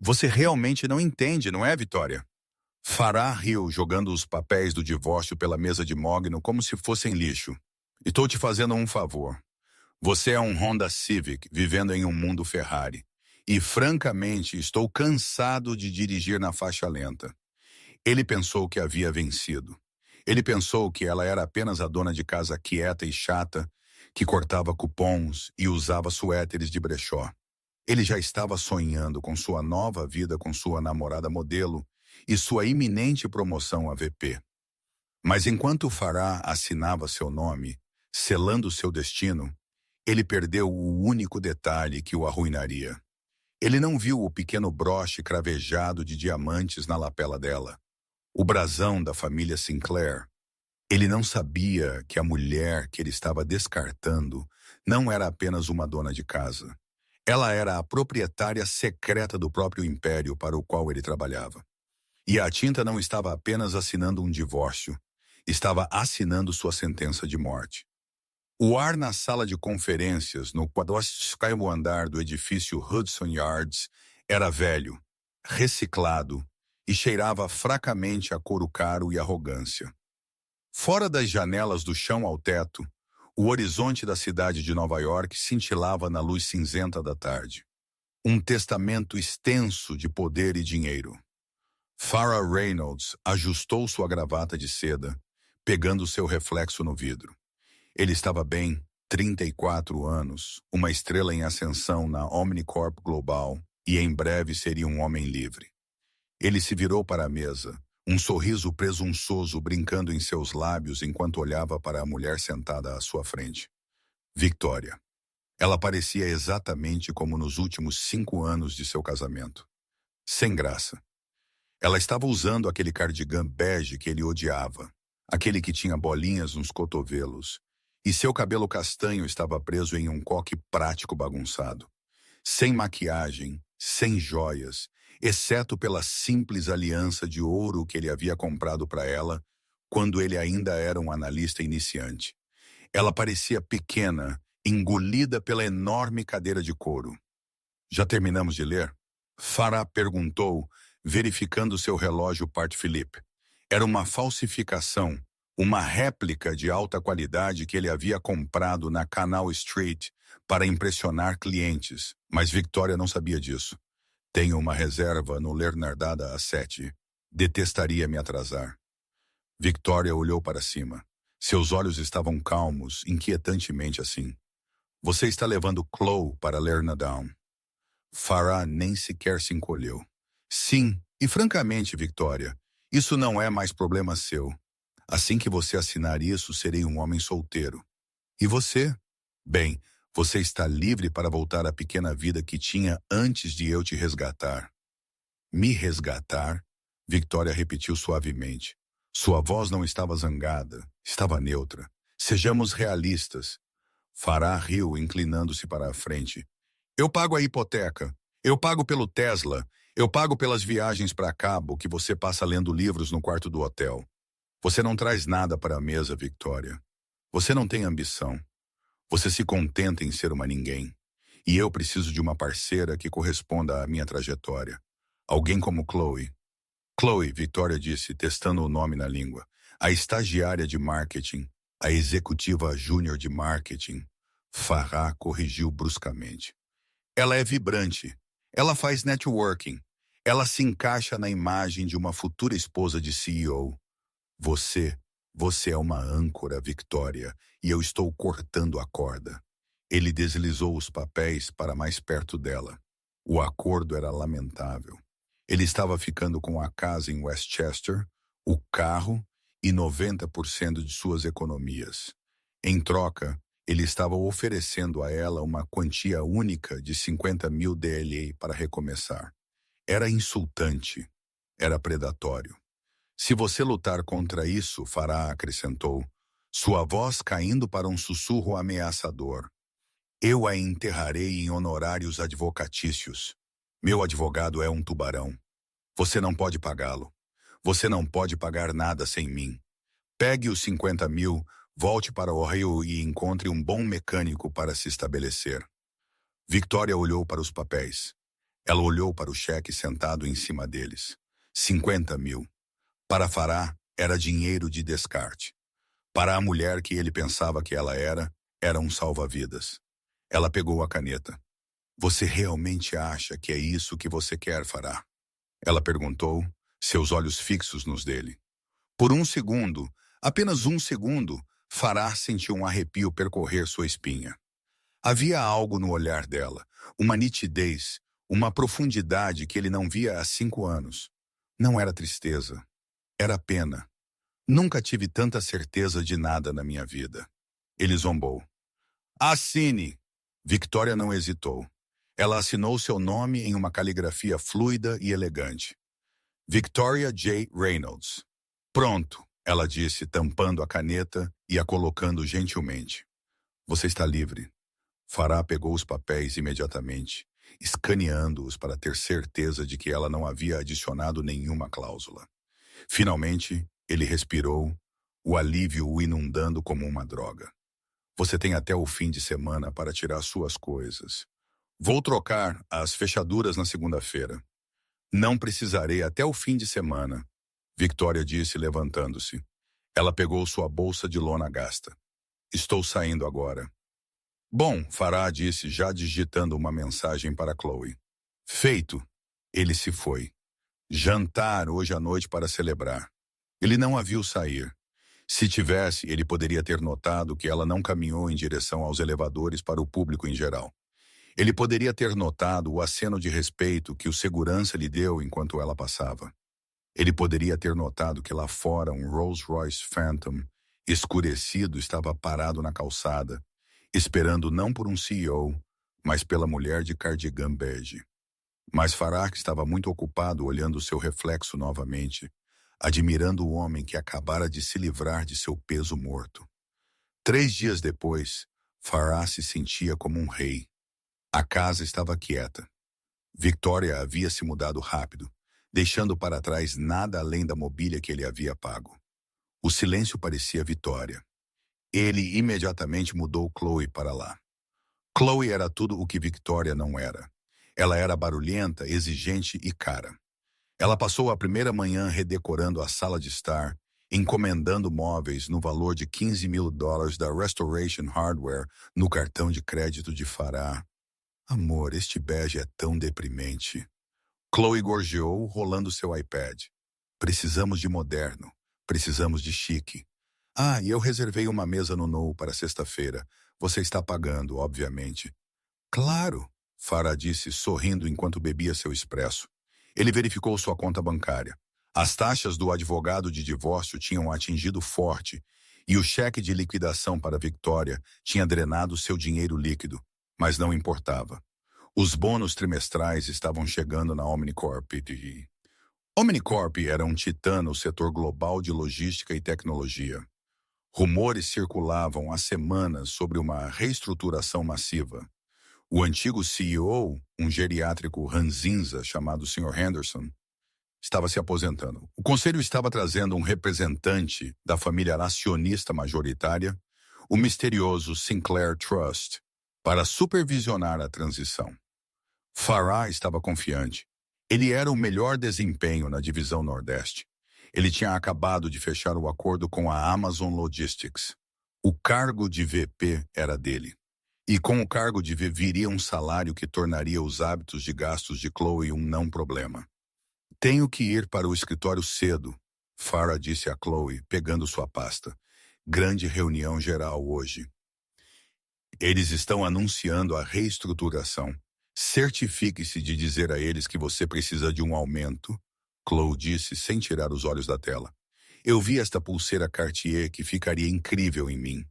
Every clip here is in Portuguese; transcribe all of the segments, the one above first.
Você realmente não entende, não é, Vitória? Fará riu jogando os papéis do divórcio pela mesa de mogno como se fossem lixo. E estou te fazendo um favor. Você é um Honda Civic vivendo em um mundo Ferrari. E, francamente, estou cansado de dirigir na faixa lenta. Ele pensou que havia vencido. Ele pensou que ela era apenas a dona de casa quieta e chata, que cortava cupons e usava suéteres de brechó. Ele já estava sonhando com sua nova vida com sua namorada modelo e sua iminente promoção a VP. Mas enquanto Farah assinava seu nome, selando seu destino, ele perdeu o único detalhe que o arruinaria. Ele não viu o pequeno broche cravejado de diamantes na lapela dela, o brasão da família Sinclair. Ele não sabia que a mulher que ele estava descartando não era apenas uma dona de casa. Ela era a proprietária secreta do próprio império para o qual ele trabalhava. E a tinta não estava apenas assinando um divórcio, estava assinando sua sentença de morte. O ar na sala de conferências, no 40º andar do edifício Hudson Yards, era velho, reciclado e cheirava fracamente a couro caro e arrogância. Fora das janelas do chão ao teto, o horizonte da cidade de Nova York cintilava na luz cinzenta da tarde. Um testamento extenso de poder e dinheiro. Farrah Reynolds ajustou sua gravata de seda, pegando seu reflexo no vidro. Ele estava bem, 34 anos, uma estrela em ascensão na Omnicorp Global e em breve seria um homem livre. Ele se virou para a mesa, um sorriso presunçoso brincando em seus lábios enquanto olhava para a mulher sentada à sua frente. Victoria. Ela parecia exatamente como nos últimos 5 anos de seu casamento. Sem graça. Ela estava usando aquele cardigan bege que ele odiava, aquele que tinha bolinhas nos cotovelos, e seu cabelo castanho estava preso em um coque prático bagunçado. Sem maquiagem, sem joias, exceto pela simples aliança de ouro que ele havia comprado para ela quando ele ainda era um analista iniciante. Ela parecia pequena, engolida pela enorme cadeira de couro. Já terminamos de ler? Farah perguntou, verificando seu relógio Part Philippe. Era uma falsificação, uma réplica de alta qualidade que ele havia comprado na Canal Street para impressionar clientes, mas Victoria não sabia disso. Tenho uma reserva no Leonardada às 7. Detestaria me atrasar. Victoria olhou para cima. Seus olhos estavam calmos, inquietantemente assim. Você está levando Chloe para Learnadown. Farah nem sequer se encolheu. Sim, e francamente, Victoria, isso não é mais problema seu. Assim que você assinar isso, serei um homem solteiro. E você? Bem, você está livre para voltar à pequena vida que tinha antes de eu te resgatar. Me resgatar? Victoria repetiu suavemente. Sua voz não estava zangada, estava neutra. Sejamos realistas. Farah riu, inclinando-se para a frente. Eu pago a hipoteca. Eu pago pelo Tesla. Eu pago pelas viagens para Cabo que você passa lendo livros no quarto do hotel. Você não traz nada para a mesa, Victoria. Você não tem ambição. Você se contenta em ser uma ninguém. E eu preciso de uma parceira que corresponda à minha trajetória. Alguém como Chloe. Chloe, Victoria disse, testando o nome na língua. A estagiária de marketing. A executiva júnior de marketing. Farah corrigiu bruscamente. Ela é vibrante. Ela faz networking. Ela se encaixa na imagem de uma futura esposa de CEO. Você é uma âncora, Victoria, e eu estou cortando a corda. Ele deslizou os papéis para mais perto dela. O acordo era lamentável. Ele estava ficando com a casa em Westchester, o carro e 90% de suas economias. Em troca, ele estava oferecendo a ela uma quantia única de 50 mil DLA para recomeçar. Era insultante. Era predatório. Se você lutar contra isso, Farah acrescentou, sua voz caindo para um sussurro ameaçador. Eu a enterrarei em honorários advocatícios. Meu advogado é um tubarão. Você não pode pagá-lo. Você não pode pagar nada sem mim. Pegue os 50 mil, volte para o Rio e encontre um bom mecânico para se estabelecer. Victoria olhou para os papéis. Ela olhou para o cheque sentado em cima deles. 50 mil. Para Farah, era dinheiro de descarte. Para a mulher que ele pensava que ela era um salva-vidas. Ela pegou a caneta. Você realmente acha que é isso que você quer, Farah? Ela perguntou, seus olhos fixos nos dele. Por um segundo, apenas um segundo, Farah sentiu um arrepio percorrer sua espinha. Havia algo no olhar dela, uma nitidez, uma profundidade que ele não via há 5 anos. Não era tristeza, era pena. Nunca tive tanta certeza de nada na minha vida. Ele zombou. Assine! Victoria não hesitou. Ela assinou seu nome em uma caligrafia fluida e elegante. Victoria J. Reynolds. Pronto, ela disse, tampando a caneta e a colocando gentilmente. Você está livre. Farah pegou os papéis imediatamente, escaneando-os para ter certeza de que ela não havia adicionado nenhuma cláusula. Finalmente, ele respirou, o alívio o inundando como uma droga. Você tem até o fim de semana para tirar suas coisas. Vou trocar as fechaduras na segunda-feira. Não precisarei até o fim de semana, Victoria disse, levantando-se. Ela pegou sua bolsa de lona gasta. Estou saindo agora. Bom, Farah disse, já digitando uma mensagem para Chloe. Feito. Ele se foi. Jantar hoje à noite para celebrar. Ele não a viu sair. Se tivesse, ele poderia ter notado que ela não caminhou em direção aos elevadores para o público em geral. Ele poderia ter notado o aceno de respeito que o segurança lhe deu enquanto ela passava. Ele poderia ter notado que lá fora um Rolls-Royce Phantom, escurecido, estava parado na calçada, esperando não por um CEO, mas pela mulher de cardigan bege. Mas Farah estava muito ocupado olhando seu reflexo novamente, admirando o homem que acabara de se livrar de seu peso morto. 3 dias depois, Farah se sentia como um rei. A casa estava quieta. Victoria havia se mudado rápido, deixando para trás nada além da mobília que ele havia pago. O silêncio parecia Vitória. Ele imediatamente mudou Chloe para lá. Chloe era tudo o que Victoria não era. Ela era barulhenta, exigente e cara. Ela passou a primeira manhã redecorando a sala de estar, encomendando móveis no valor de $15 mil da Restoration Hardware no cartão de crédito de Farah. Amor, este bege é tão deprimente. Chloe gorjeou, rolando seu iPad. Precisamos de moderno. Precisamos de chique. Ah, e eu reservei uma mesa no No para sexta-feira. Você está pagando, obviamente. Claro, Farah disse, sorrindo enquanto bebia seu expresso. Ele verificou sua conta bancária. As taxas do advogado de divórcio tinham atingido forte e o cheque de liquidação para Victoria tinha drenado seu dinheiro líquido, mas não importava. Os bônus trimestrais estavam chegando na Omnicorp. Omnicorp era um titã no setor global de logística e tecnologia. Rumores circulavam há semanas sobre uma reestruturação massiva. O antigo CEO, um geriátrico ranzinza chamado Sr. Henderson, estava se aposentando. O conselho estava trazendo um representante da família acionista majoritária, o misterioso Sinclair Trust, para supervisionar a transição. Farah estava confiante. Ele era o melhor desempenho na divisão Nordeste. Ele tinha acabado de fechar o acordo com a Amazon Logistics. O cargo de VP era dele. E com o cargo de VP viria um salário que tornaria os hábitos de gastos de Chloe um não problema. Tenho que ir para o escritório cedo, Farah disse a Chloe, pegando sua pasta. Grande reunião geral hoje. Eles estão anunciando a reestruturação. Certifique-se de dizer a eles que você precisa de um aumento, Chloe disse sem tirar os olhos da tela. Eu vi esta pulseira Cartier que ficaria incrível em mim.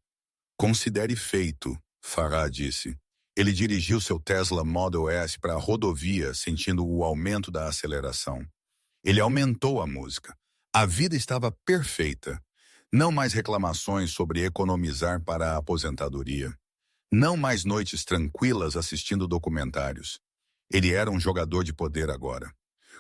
Considere feito, Farah disse. Ele dirigiu seu Tesla Model S para a rodovia, sentindo o aumento da aceleração. Ele aumentou a música. A vida estava perfeita. Não mais reclamações sobre economizar para a aposentadoria. Não mais noites tranquilas assistindo documentários. Ele era um jogador de poder agora.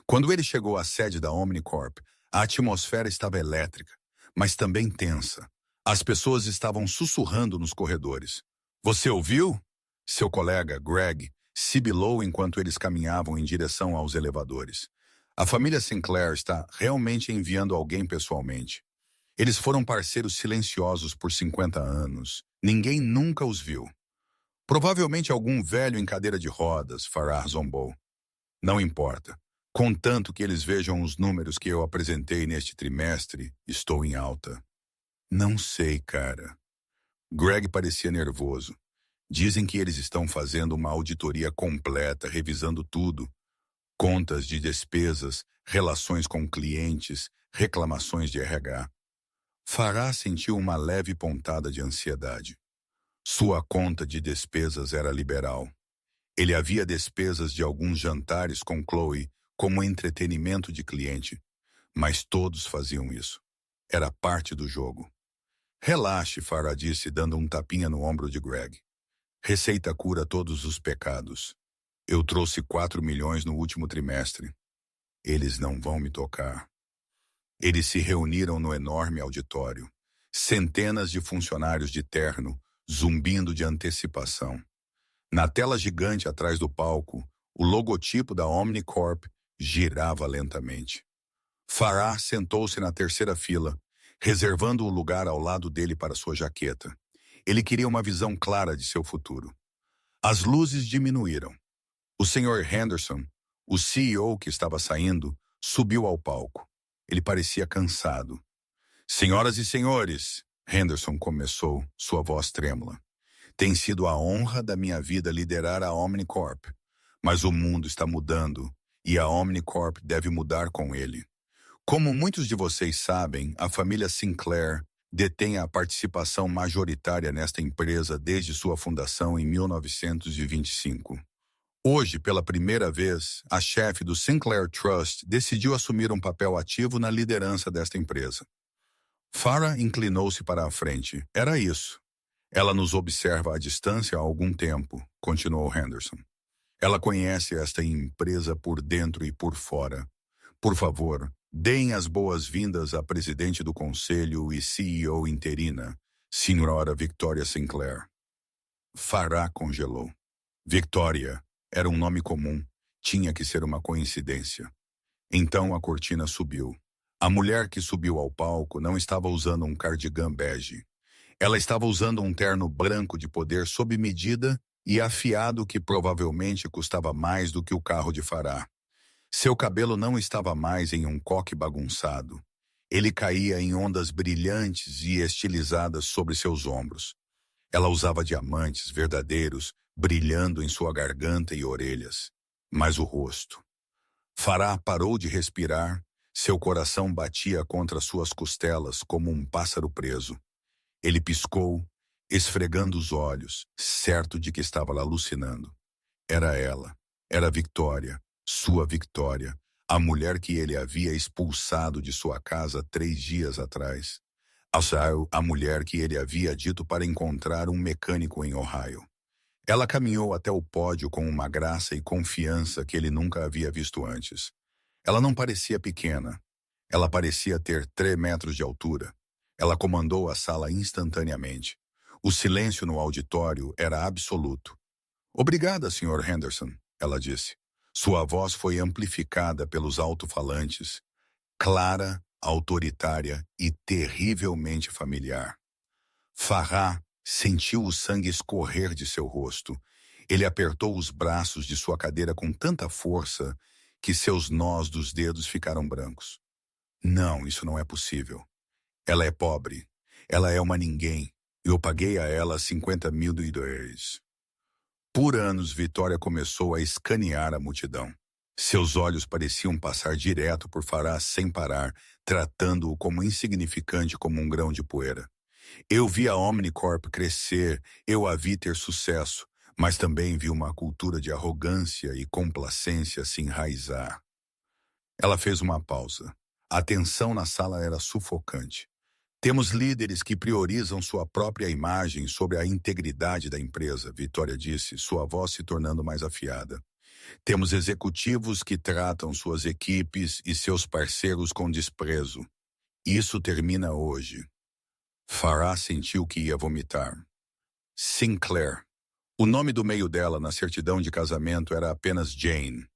Quando ele chegou à sede da Omnicorp, a atmosfera estava elétrica, mas também tensa. As pessoas estavam sussurrando nos corredores. Você ouviu? Seu colega, Greg, Sibilou enquanto eles caminhavam em direção aos elevadores. A família Sinclair está realmente enviando alguém pessoalmente. Eles foram parceiros silenciosos por 50 anos. Ninguém nunca os viu. Provavelmente algum velho em cadeira de rodas, Farah zombou. Não importa. Contanto que eles vejam os números que eu apresentei neste trimestre, estou em alta. Não sei, cara. Greg parecia nervoso. Dizem que eles estão fazendo uma auditoria completa, revisando tudo. Contas de despesas, relações com clientes, reclamações de RH. Farah sentiu uma leve pontada de ansiedade. Sua conta de despesas era liberal. Ele havia despesas de alguns jantares com Chloe como entretenimento de cliente, mas todos faziam isso. Era parte do jogo. Relaxe, Farah disse, dando um tapinha no ombro de Greg. Receita cura todos os pecados. Eu trouxe 4 milhões no último trimestre. Eles não vão me tocar. Eles se reuniram no enorme auditório. Centenas de funcionários de terno, zumbindo de antecipação. Na tela gigante atrás do palco, o logotipo da Omnicorp girava lentamente. Farah sentou-se na terceira fila, reservando o lugar ao lado dele para sua jaqueta. Ele queria uma visão clara de seu futuro. As luzes diminuíram. O Sr. Henderson, o CEO que estava saindo, subiu ao palco. Ele parecia cansado. Senhoras e senhores, Henderson começou, sua voz trêmula. Tem sido a honra da minha vida liderar a Omnicorp, mas o mundo está mudando e a Omnicorp deve mudar com ele. Como muitos de vocês sabem, a família Sinclair detém a participação majoritária nesta empresa desde sua fundação em 1925. Hoje, pela primeira vez, a chefe do Sinclair Trust decidiu assumir um papel ativo na liderança desta empresa. Farah inclinou-se para a frente. Era isso. Ela nos observa à distância há algum tempo, continuou Henderson. Ela conhece esta empresa por dentro e por fora. Por favor, deem as boas-vindas à presidente do conselho e CEO interina, Sra. Victoria Sinclair. Farah congelou. Victoria era um nome comum, tinha que ser uma coincidência. Então a cortina subiu. A mulher que subiu ao palco não estava usando um cardigan bege. Ela estava usando um terno branco de poder sob medida e afiado que provavelmente custava mais do que o carro de Farah. Seu cabelo não estava mais em um coque bagunçado. Ele caía em ondas brilhantes e estilizadas sobre seus ombros. Ela usava diamantes verdadeiros brilhando em sua garganta e orelhas. Mas o rosto. Farah parou de respirar, seu coração batia contra suas costelas como um pássaro preso. Ele piscou, esfregando os olhos, certo de que estava alucinando. Era ela, era Victoria, sua Victoria, a mulher que ele havia expulsado de sua casa 3 dias atrás. A mulher que ele havia dito para encontrar um mecânico em Ohio. Ela caminhou até o pódio com uma graça e confiança que ele nunca havia visto antes. Ela não parecia pequena. Ela parecia ter 3 metros de altura. Ela comandou a sala instantaneamente. O silêncio no auditório era absoluto. Obrigada, Sr. Henderson, ela disse. Sua voz foi amplificada pelos alto-falantes, clara, autoritária e terrivelmente familiar. Farah sentiu o sangue escorrer de seu rosto. Ele apertou os braços de sua cadeira com tanta força que seus nós dos dedos ficaram brancos. Não, isso não é possível. Ela é pobre. Ela é uma ninguém. Eu paguei a ela 50 mil dólares. Por anos, Vitória começou a escanear a multidão. Seus olhos pareciam passar direto por Farah sem parar, tratando-o como insignificante como um grão de poeira. Eu vi a Omnicorp crescer, eu a vi ter sucesso, mas também vi uma cultura de arrogância e complacência se enraizar. Ela fez uma pausa. A tensão na sala era sufocante. Temos líderes que priorizam sua própria imagem sobre a integridade da empresa, Vitória disse, sua voz se tornando mais afiada. Temos executivos que tratam suas equipes e seus parceiros com desprezo. Isso termina hoje. Farah sentiu que ia vomitar. Sinclair, O nome do meio dela na certidão de casamento era apenas Jane.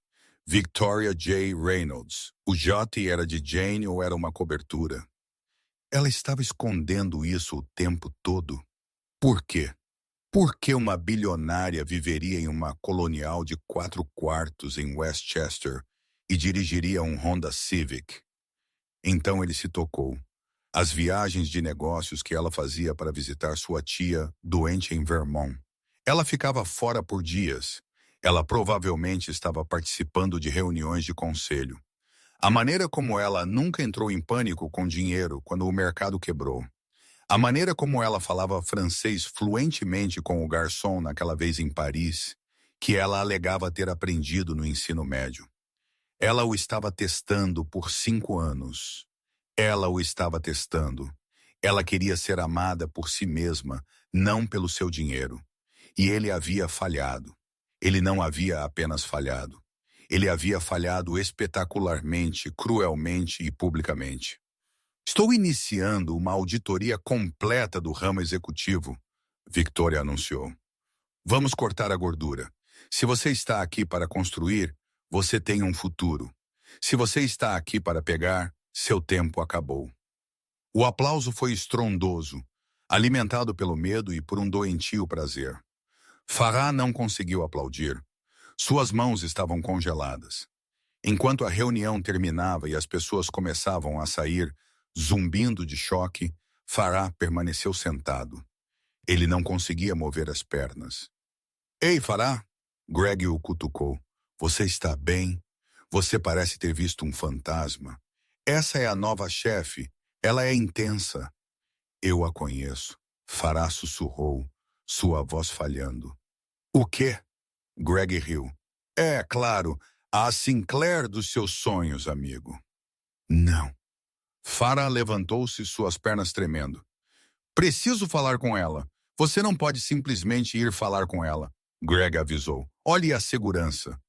Victoria J. Reynolds. O J era de Jane ou era uma cobertura? Ela estava escondendo isso o tempo todo. Por quê? Por que uma bilionária viveria em uma colonial de 4 quartos em Westchester e dirigiria um Honda Civic? Então ele se tocou. As viagens de negócios que ela fazia para visitar sua tia, doente em Vermont. Ela ficava fora por dias. Ela provavelmente estava participando de reuniões de conselho. A maneira como ela nunca entrou em pânico com dinheiro quando o mercado quebrou. A maneira como ela falava francês fluentemente com o garçom naquela vez em Paris, que ela alegava ter aprendido no ensino médio. Ela o estava testando por 5 anos. Ela o estava testando. Ela queria ser amada por si mesma, não pelo seu dinheiro. E ele havia falhado. Ele não havia apenas falhado. Ele havia falhado espetacularmente, cruelmente e publicamente. Estou iniciando uma auditoria completa do ramo executivo, Victoria anunciou. Vamos cortar a gordura. Se você está aqui para construir, você tem um futuro. Se você está aqui para pegar, seu tempo acabou. O aplauso foi estrondoso, alimentado pelo medo e por um doentio prazer. Farah não conseguiu aplaudir. Suas mãos estavam congeladas. Enquanto a reunião terminava e as pessoas começavam a sair, zumbindo de choque, Farah permaneceu sentado. Ele não conseguia mover as pernas. Ei, Farah! Greg o cutucou. Você está bem? Você parece ter visto um fantasma. Essa é a nova chefe. Ela é intensa. Eu a conheço. Farah sussurrou, sua voz falhando. O quê? Greg riu. É, claro, a Sinclair dos seus sonhos, amigo. Não. Farah levantou-se, suas pernas tremendo. Preciso falar com ela. Você não pode simplesmente ir falar com ela, Greg avisou. Olhe a segurança.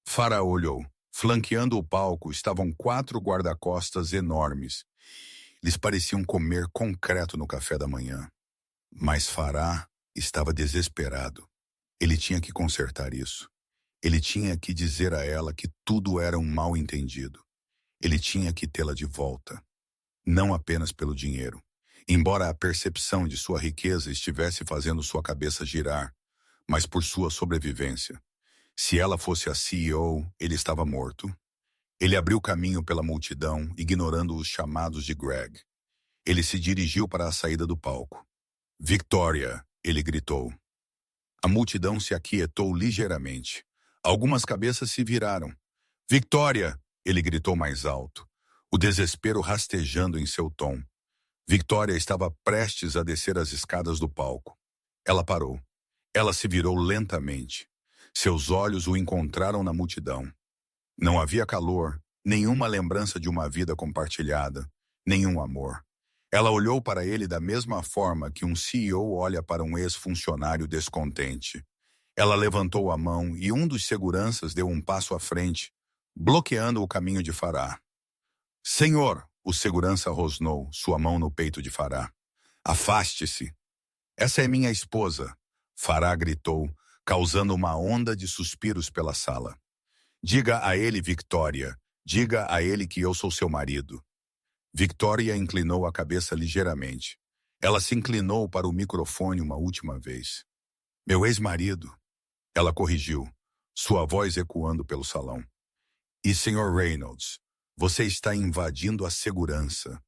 Farah olhou. Flanqueando o palco estavam 4 guarda-costas enormes. Eles pareciam comer concreto no café da manhã. Mas Farah estava desesperado. Ele tinha que consertar isso. Ele tinha que dizer a ela que tudo era um mal-entendido. Ele tinha que tê-la de volta. Não apenas pelo dinheiro. Embora a percepção de sua riqueza estivesse fazendo sua cabeça girar, mas por sua sobrevivência. Se ela fosse a CEO, ele estava morto. Ele abriu caminho pela multidão, ignorando os chamados de Greg. Ele se dirigiu para a saída do palco. Victoria, ele gritou. A multidão se aquietou ligeiramente. Algumas cabeças se viraram. Victoria, ele gritou mais alto, o desespero rastejando em seu tom. Victoria estava prestes a descer as escadas do palco. Ela parou. Ela se virou lentamente. Seus olhos o encontraram na multidão. Não havia calor, nenhuma lembrança de uma vida compartilhada, nenhum amor. Ela olhou para ele da mesma forma que um CEO olha para um ex-funcionário descontente. Ela levantou a mão e um dos seguranças deu um passo à frente, bloqueando o caminho de Farah. Senhor, o segurança rosnou, sua mão no peito de Farah. Afaste-se. Essa é minha esposa, Farah gritou, causando uma onda de suspiros pela sala. Diga a ele, Victoria. Diga a ele que eu sou seu marido. Victoria inclinou a cabeça ligeiramente. Ela se inclinou para o microfone uma última vez. Meu ex-marido. Ela corrigiu, sua voz ecoando pelo salão. E, Sr. Reynolds, você está invadindo a segurança.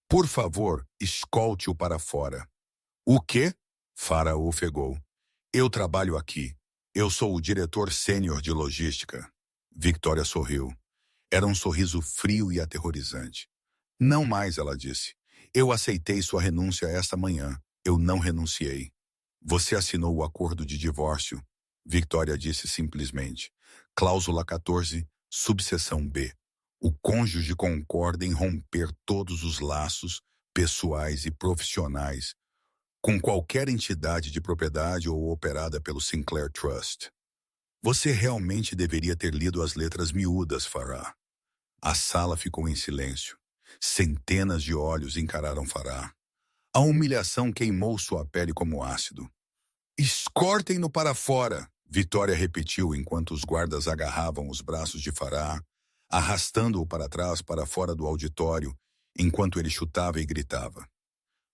Por favor, escolte-o para fora. O quê? Farah ofegou. Eu trabalho aqui. Eu sou o diretor sênior de logística. Victoria sorriu. Era um sorriso frio e aterrorizante. Não mais, ela disse. Eu aceitei sua renúncia esta manhã. Eu não renunciei. Você assinou o acordo de divórcio, Victoria disse simplesmente. Cláusula 14, subseção B. O cônjuge concorda em romper todos os laços, pessoais e profissionais, com qualquer entidade de propriedade ou operada pelo Sinclair Trust. Você realmente deveria ter lido as letras miúdas, Farah. A sala ficou em silêncio. Centenas de olhos encararam Farah. A humilhação queimou sua pele como ácido. Escortem-no para fora, Victoria repetiu enquanto os guardas agarravam os braços de Farah, arrastando-o para trás para fora do auditório, enquanto ele chutava e gritava.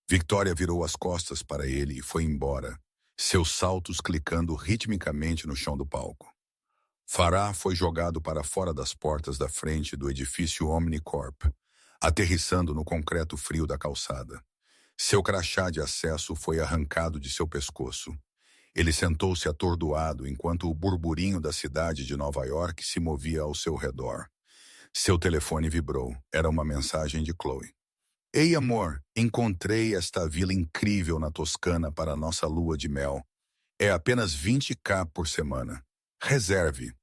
Victoria virou as costas para ele e foi embora, seus saltos clicando ritmicamente no chão do palco. Farah foi jogado para fora das portas da frente do edifício Omnicorp, aterrissando no concreto frio da calçada. Seu crachá de acesso foi arrancado de seu pescoço. Ele sentou-se atordoado enquanto o burburinho da cidade de Nova York se movia ao seu redor. Seu telefone vibrou. Era uma mensagem de Chloe. Ei, amor, encontrei esta vila incrível na Toscana para nossa lua de mel. É apenas 20k por semana. Reserve.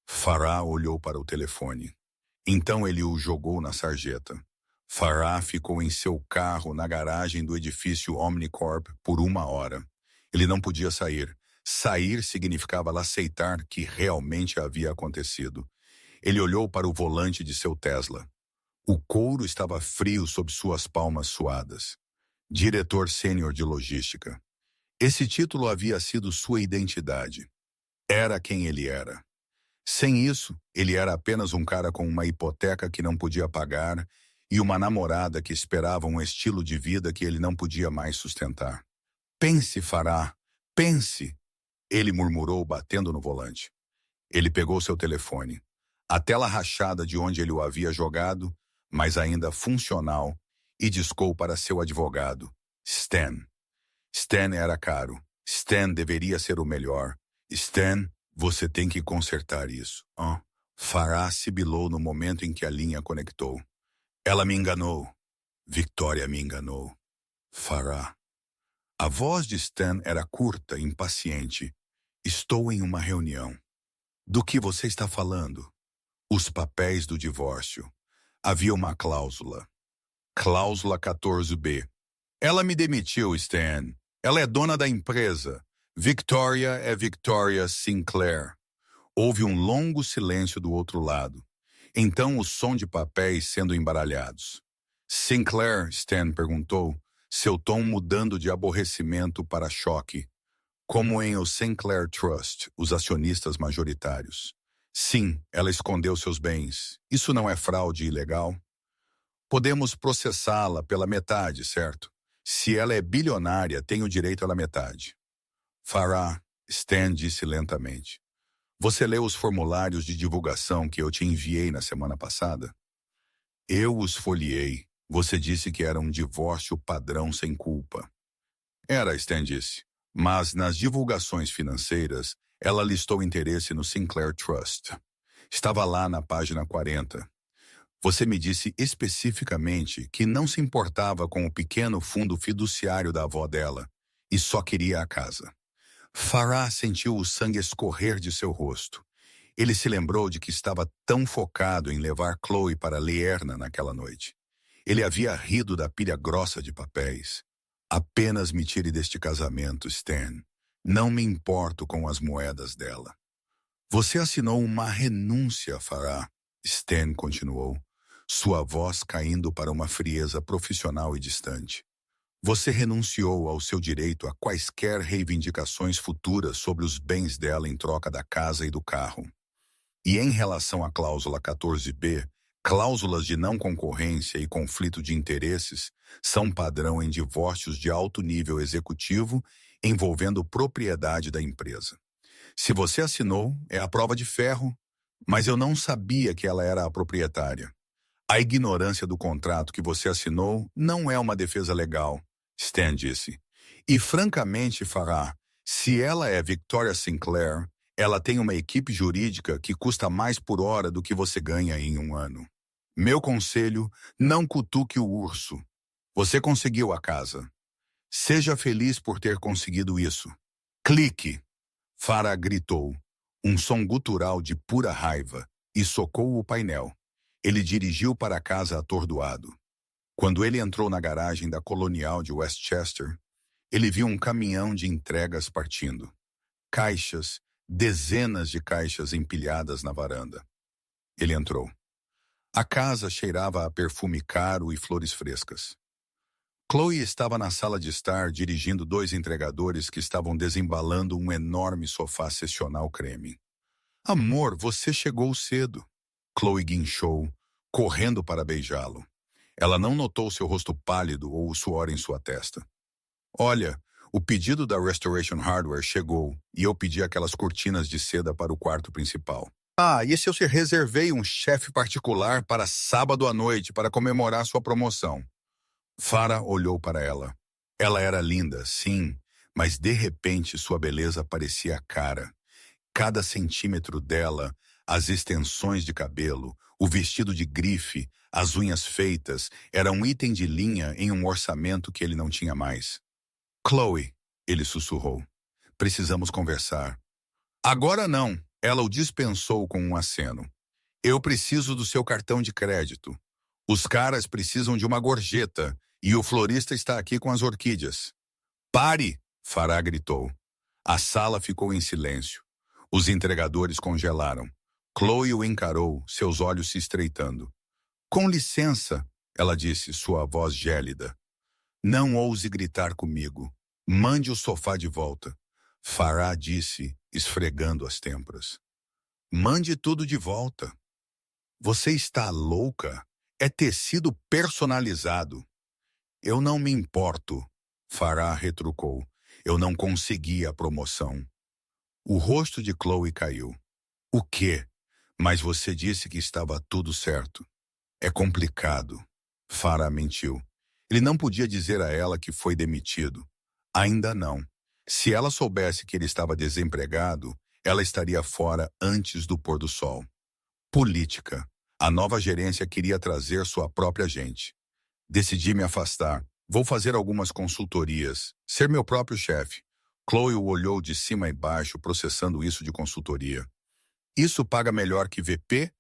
Farah olhou para o telefone. Então ele o jogou na sarjeta. Farah ficou em seu carro na garagem do edifício Omnicorp por 1 hora. Ele não podia sair. Sair significava aceitar que realmente havia acontecido. Ele olhou para o volante de seu Tesla. O couro estava frio sob suas palmas suadas. Diretor sênior de logística. Esse título havia sido sua identidade. Era quem ele era. Sem isso, ele era apenas um cara com uma hipoteca que não podia pagar e uma namorada que esperava um estilo de vida que ele não podia mais sustentar. Pense, Farah, pense, ele murmurou batendo no volante. Ele pegou seu telefone. A tela rachada de onde ele o havia jogado, mas ainda funcional, e discou para seu advogado, Stan. Stan era caro. Stan deveria ser o melhor. Stan, você tem que consertar isso. Farah sibilou no momento em que a linha conectou. Ela me enganou. Victoria me enganou. Farah. A voz de Stan era curta, impaciente. Estou em uma reunião. Do que você está falando? Os papéis do divórcio. Havia uma cláusula. Cláusula 14b. Ela me demitiu, Stan. Ela é dona da empresa. Victoria é Victoria Sinclair. Houve um longo silêncio do outro lado. Então o som de papéis sendo embaralhados. Sinclair, Stan perguntou, seu tom mudando de aborrecimento para choque. Como em o Sinclair Trust, os acionistas majoritários. Sim, ela escondeu seus bens. Isso não é fraude ilegal? Podemos processá-la pela metade, certo? Se ela é bilionária, tem o direito à metade. Farah, Stan disse lentamente. Você leu os formulários de divulgação que eu te enviei na semana passada? Eu os folheei. Você disse que era um divórcio padrão sem culpa. Era, Stan disse. Mas nas divulgações financeiras, ela listou interesse no Sinclair Trust. Estava lá na página 40. Você me disse especificamente que não se importava com o pequeno fundo fiduciário da avó dela e só queria a casa. Farah sentiu o sangue escorrer de seu rosto. Ele se lembrou de que estava tão focado em levar Chloe para Lierna naquela noite. Ele havia rido da pilha grossa de papéis. Apenas me tire deste casamento, Stan. Não me importo com as moedas dela. Você assinou uma renúncia, Farah. Stan continuou, sua voz caindo para uma frieza profissional e distante. Você renunciou ao seu direito a quaisquer reivindicações futuras sobre os bens dela em troca da casa e do carro. E em relação à cláusula 14b, cláusulas de não concorrência e conflito de interesses são padrão em divórcios de alto nível executivo envolvendo propriedade da empresa. Se você assinou, é a prova de ferro, mas eu não sabia que ela era a proprietária. A ignorância do contrato que você assinou não é uma defesa legal, Stan disse. E francamente, Farah, se ela é Victoria Sinclair, ela tem uma equipe jurídica que custa mais por hora do que você ganha em um ano. Meu conselho, não cutuque o urso. Você conseguiu a casa. Seja feliz por ter conseguido isso. Clique! Farah gritou, um som gutural de pura raiva, e socou o painel. Ele dirigiu para a casa atordoado. Quando ele entrou na garagem da Colonial de Westchester, ele viu um caminhão de entregas partindo. Caixas, dezenas de caixas empilhadas na varanda. Ele entrou. A casa cheirava a perfume caro e flores frescas. Chloe estava na sala de estar dirigindo dois entregadores que estavam desembalando um enorme sofá sessional creme. Amor, você chegou cedo. Chloe guinchou, correndo para beijá-lo. Ela não notou seu rosto pálido ou o suor em sua testa. Olha, o pedido da Restoration Hardware chegou e eu pedi aquelas cortinas de seda para o quarto principal. Ah, e se eu reservei um chefe particular para sábado à noite para comemorar sua promoção? Farah olhou para ela. Ela era linda, sim, mas de repente sua beleza parecia cara. Cada centímetro dela, as extensões de cabelo, o vestido de grife, as unhas feitas, era um item de linha em um orçamento que ele não tinha mais. Chloe, ele sussurrou. Precisamos conversar. Agora não, ela o dispensou com um aceno. Eu preciso do seu cartão de crédito. Os caras precisam de uma gorjeta e o florista está aqui com as orquídeas. Pare! Farah gritou. A sala ficou em silêncio. Os entregadores congelaram. Chloe o encarou, seus olhos se estreitando. Com licença, ela disse, sua voz gélida. Não ouse gritar comigo. Mande o sofá de volta. Farah disse, esfregando as têmporas. Mande tudo de volta. Você está louca? É tecido personalizado. Eu não me importo, Farah retrucou. Eu não consegui a promoção. O rosto de Chloe caiu. O quê? Mas você disse que estava tudo certo. É complicado. Farah mentiu. Ele não podia dizer a ela que foi demitido. Ainda não. Se ela soubesse que ele estava desempregado, ela estaria fora antes do pôr do sol. Política. A nova gerência queria trazer sua própria gente. Decidi me afastar. Vou fazer algumas consultorias. Ser meu próprio chefe. Chloe o olhou de cima e baixo, processando isso de consultoria. Isso paga melhor que VP?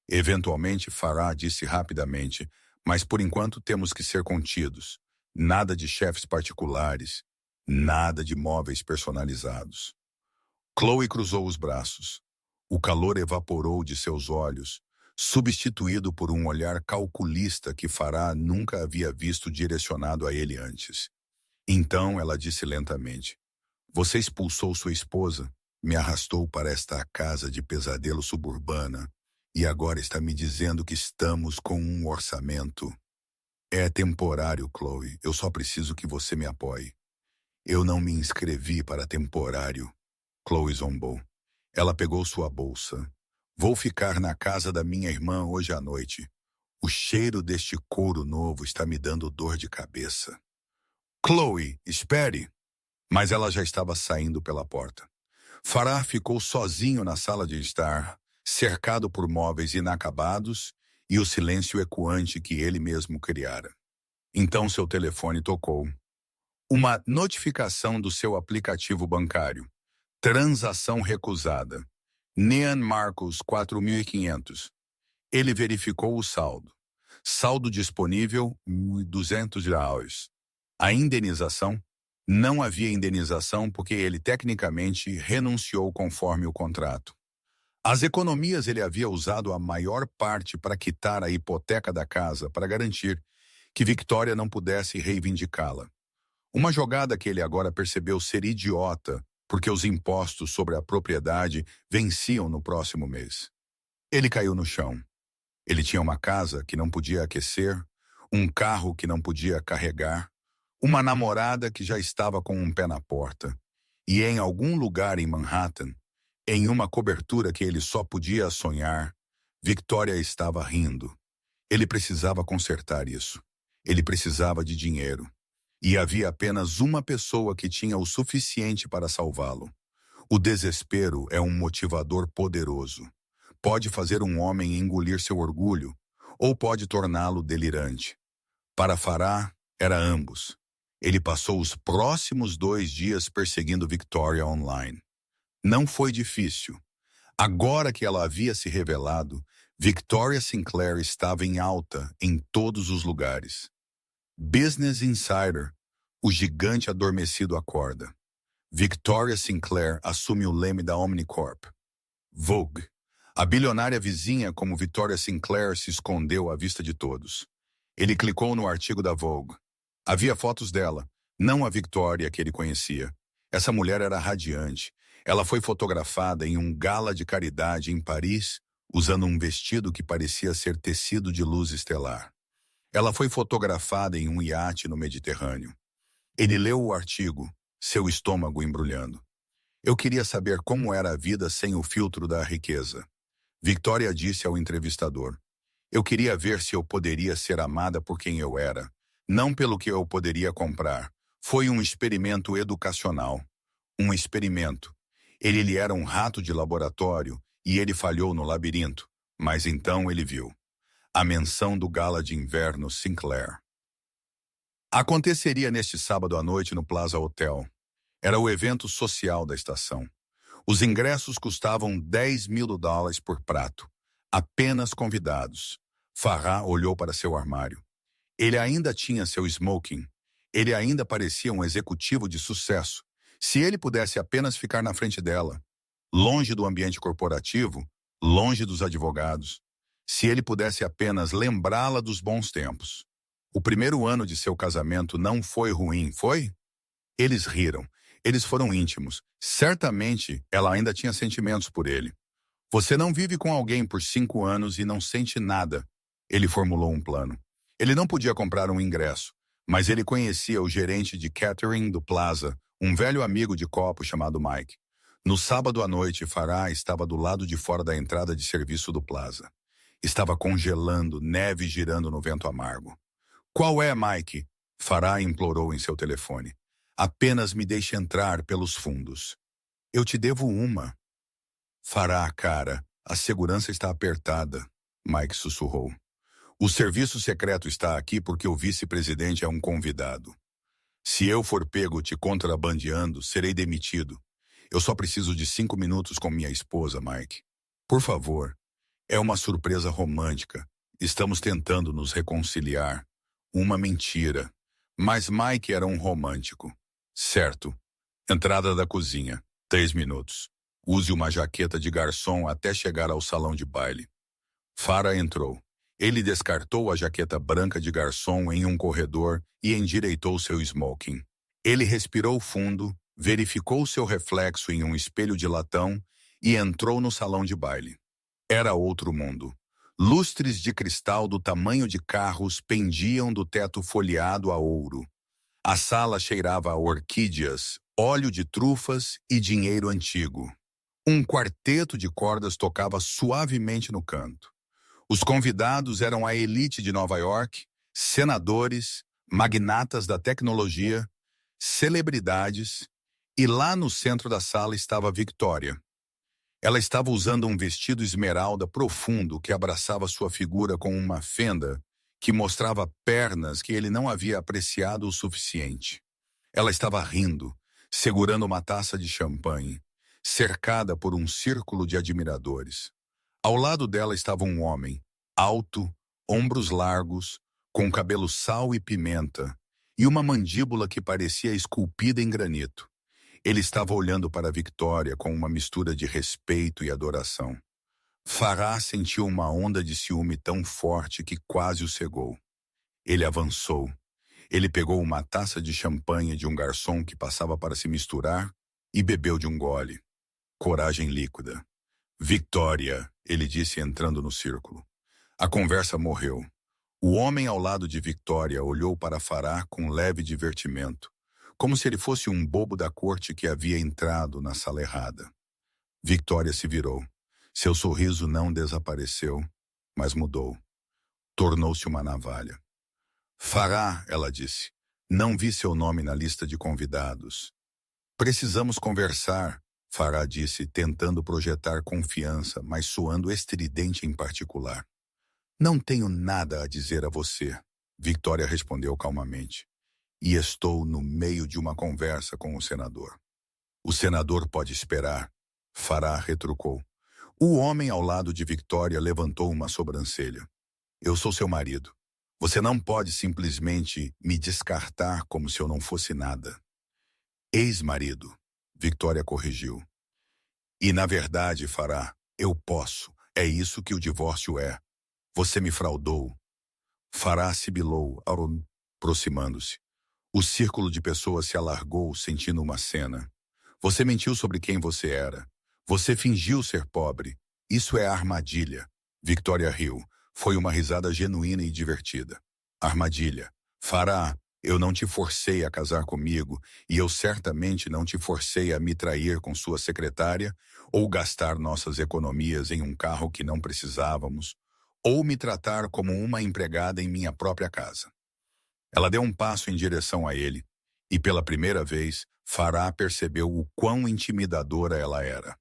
Eventualmente, Farah disse rapidamente, mas por enquanto temos que ser contidos. Nada de chefes particulares. Nada de móveis personalizados. Chloe cruzou os braços. O calor evaporou de seus olhos, substituído por um olhar calculista que Farah nunca havia visto direcionado a ele antes. Então ela disse lentamente, você expulsou sua esposa, me arrastou para esta casa de pesadelo suburbana e agora está me dizendo que estamos com um orçamento. É temporário, Chloe. Eu só preciso que você me apoie. Eu não me inscrevi para temporário. Chloe zombou. Ela pegou sua bolsa. Vou ficar na casa da minha irmã hoje à noite. O cheiro deste couro novo está me dando dor de cabeça. Chloe, espere! Mas ela já estava saindo pela porta. Farah ficou sozinho na sala de estar, cercado por móveis inacabados e o silêncio ecoante que ele mesmo criara. Então seu telefone tocou. Uma notificação do seu aplicativo bancário. Transação recusada. Nean Marcos 4.500. Ele verificou o saldo. Saldo disponível, $1.200. A indenização? Não havia indenização porque ele tecnicamente renunciou conforme o contrato. As economias ele havia usado a maior parte para quitar a hipoteca da casa para garantir que Victoria não pudesse reivindicá-la. Uma jogada que ele agora percebeu ser idiota, porque os impostos sobre a propriedade venciam no próximo mês. Ele caiu no chão. Ele tinha uma casa que não podia aquecer, um carro que não podia carregar, uma namorada que já estava com um pé na porta, e em algum lugar em Manhattan, em uma cobertura que ele só podia sonhar, Victoria estava rindo. Ele precisava consertar isso. Ele precisava de dinheiro. E havia apenas uma pessoa que tinha o suficiente para salvá-lo. O desespero é um motivador poderoso. Pode fazer um homem engolir seu orgulho, ou pode torná-lo delirante. Para Farah, era ambos. Ele passou os próximos 2 dias perseguindo Victoria online. Não foi difícil. Agora que ela havia se revelado, Victoria Sinclair estava em alta em todos os lugares. Business Insider, o gigante adormecido acorda. Victoria Sinclair assume o leme da Omnicorp. Vogue. A bilionária vizinha como Victoria Sinclair se escondeu à vista de todos. Ele clicou no artigo da Vogue. Havia fotos dela, não a Victoria que ele conhecia. Essa mulher era radiante. Ela foi fotografada em um gala de caridade em Paris, usando um vestido que parecia ser tecido de luz estelar. Ela foi fotografada em um iate no Mediterrâneo. Ele leu o artigo, seu estômago embrulhando. Eu queria saber como era a vida sem o filtro da riqueza. Victoria disse ao entrevistador. Eu queria ver se eu poderia ser amada por quem eu era, não pelo que eu poderia comprar. Foi um experimento educacional. Um experimento. Ele lhe era um rato de laboratório e ele falhou no labirinto, mas então ele viu. A menção do gala de inverno Sinclair. Aconteceria neste sábado à noite no Plaza Hotel. Era o evento social da estação. Os ingressos custavam $10.000 por prato. Apenas convidados. Farah olhou para seu armário. Ele ainda tinha seu smoking. Ele ainda parecia um executivo de sucesso. Se ele pudesse apenas ficar na frente dela, longe do ambiente corporativo, longe dos advogados, se ele pudesse apenas lembrá-la dos bons tempos. O primeiro ano de seu casamento não foi ruim, foi? Eles riram. Eles foram íntimos. Certamente, ela ainda tinha sentimentos por ele. Você não vive com alguém por 5 anos e não sente nada. Ele formulou um plano. Ele não podia comprar um ingresso, mas ele conhecia o gerente de catering do Plaza, um velho amigo de copo chamado Mike. No sábado à noite, Farah estava do lado de fora da entrada de serviço do Plaza. Estava congelando, neve girando no vento amargo. Qual é, Mike? Farah implorou em seu telefone. Apenas me deixe entrar pelos fundos. Eu te devo uma. Farah, cara, a segurança está apertada, Mike sussurrou. O serviço secreto está aqui porque o vice-presidente é um convidado. Se eu for pego te contrabandeando, serei demitido. Eu só preciso de 5 minutos com minha esposa, Mike. Por favor. É uma surpresa romântica. Estamos tentando nos reconciliar. Uma mentira. Mas Mike era um romântico. Certo. Entrada da cozinha. 3 minutos. Use uma jaqueta de garçom até chegar ao salão de baile. Farah entrou. Ele descartou a jaqueta branca de garçom em um corredor e endireitou seu smoking. Ele respirou fundo, verificou seu reflexo em um espelho de latão e entrou no salão de baile. Era outro mundo. Lustres de cristal do tamanho de carros pendiam do teto folheado a ouro. A sala cheirava a orquídeas, óleo de trufas e dinheiro antigo. Um quarteto de cordas tocava suavemente no canto. Os convidados eram a elite de Nova York, senadores, magnatas da tecnologia, celebridades, e lá no centro da sala estava Victoria. Ela estava usando um vestido esmeralda profundo que abraçava sua figura com uma fenda que mostrava pernas que ele não havia apreciado o suficiente. Ela estava rindo, segurando uma taça de champanhe, cercada por um círculo de admiradores. Ao lado dela estava um homem, alto, ombros largos, com cabelo sal e pimenta, e uma mandíbula que parecia esculpida em granito. Ele estava olhando para Victoria com uma mistura de respeito e adoração. Farah sentiu uma onda de ciúme tão forte que quase o cegou. Ele avançou. Ele pegou uma taça de champanhe de um garçom que passava para se misturar e bebeu de um gole. Coragem líquida. Victoria, ele disse entrando no círculo. A conversa morreu. O homem ao lado de Victoria olhou para Farah com leve divertimento, como se ele fosse um bobo da corte que havia entrado na sala errada. Victoria se virou. Seu sorriso não desapareceu, mas mudou. Tornou-se uma navalha. Farah, ela disse, não vi seu nome na lista de convidados. Precisamos conversar, Farah disse, tentando projetar confiança, mas soando estridente em particular. Não tenho nada a dizer a você, Victoria respondeu calmamente. E estou no meio de uma conversa com o senador. O senador pode esperar, Farah retrucou. O homem ao lado de Victoria levantou uma sobrancelha. Eu sou seu marido. Você não pode simplesmente me descartar como se eu não fosse nada. Ex-marido, Victoria corrigiu. E na verdade, Farah, eu posso. É isso que o divórcio é. Você me fraudou. Farah sibilou, aproximando-se. O círculo de pessoas se alargou, sentindo uma cena. Você mentiu sobre quem você era. Você fingiu ser pobre. Isso é armadilha. Victoria riu. Foi uma risada genuína e divertida. Armadilha. Fará, eu não te forcei a casar comigo e eu certamente não te forcei a me trair com sua secretária ou gastar nossas economias em um carro que não precisávamos ou me tratar como uma empregada em minha própria casa. Ela deu um passo em direção a ele e, pela primeira vez, Fará percebeu o quão intimidadora ela era.